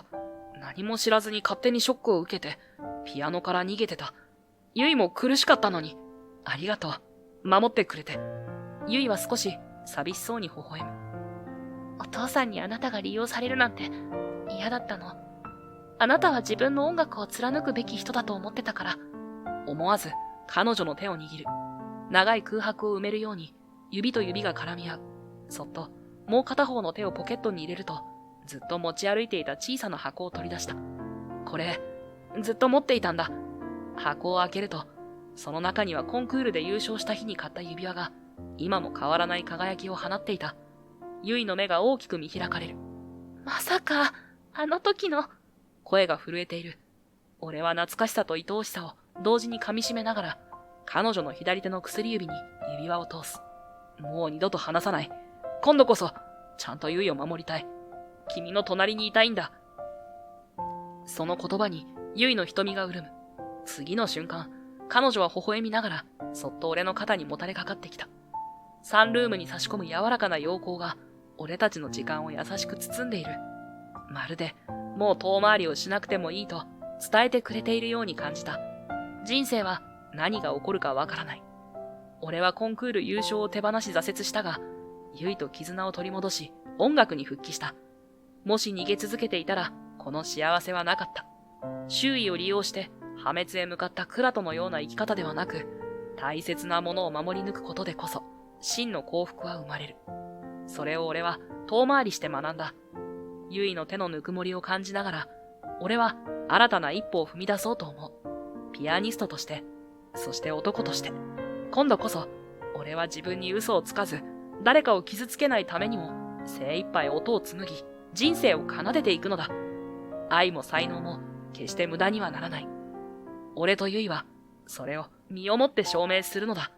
Speaker 1: 何も知らずに勝手にショックを受けて、ピアノから逃げてた。ゆいも苦しかったのに、ありがとう。守ってくれて。ゆいは少し寂しそうに微笑む。お父さんにあなたが利用されるなんて嫌だったの。あなたは自分の音楽を貫くべき人だと思ってたから。思わず彼女の手を握る。長い空白を埋めるように指と指が絡み合う。そっともう片方の手をポケットに入れると、ずっと持ち歩いていた小さな箱を取り出した。これ、ずっと持っていたんだ。箱を開けると、その中にはコンクールで優勝した日に買った指輪が、今も変わらない輝きを放っていた。ゆいの目が大きく見開かれる。まさか、あの時の。声が震えている。俺は懐かしさと愛おしさを同時に噛み締めながら、彼女の左手の薬指に指輪を通す。もう二度と離さない。今度こそ、ちゃんとゆいを守りたい。君の隣にいたいんだ。その言葉にゆいの瞳が潤む。次の瞬間、彼女は微笑みながら、そっと俺の肩にもたれかかってきた。サンルームに差し込む柔らかな陽光が、俺たちの時間を優しく包んでいる。まるで、もう遠回りをしなくてもいいと伝えてくれているように感じた。人生は何が起こるかわからない。俺はコンクール優勝を手放し挫折したが、ゆいと絆を取り戻し、音楽に復帰した。もし逃げ続けていたら、この幸せはなかった。周囲を利用して、破滅へ向かったクラトのような生き方ではなく、大切なものを守り抜くことでこそ、真の幸福は生まれる。それを俺は遠回りして学んだ。ゆいの手のぬくもりを感じながら、俺は新たな一歩を踏み出そうと思う。ピアニストとして、そして男として。今度こそ、俺は自分に嘘をつかず、誰かを傷つけないためにも、精一杯音を紡ぎ、人生を奏でていくのだ。愛も才能も、決して無駄にはならない。俺とゆいは、それを身をもって証明するのだ。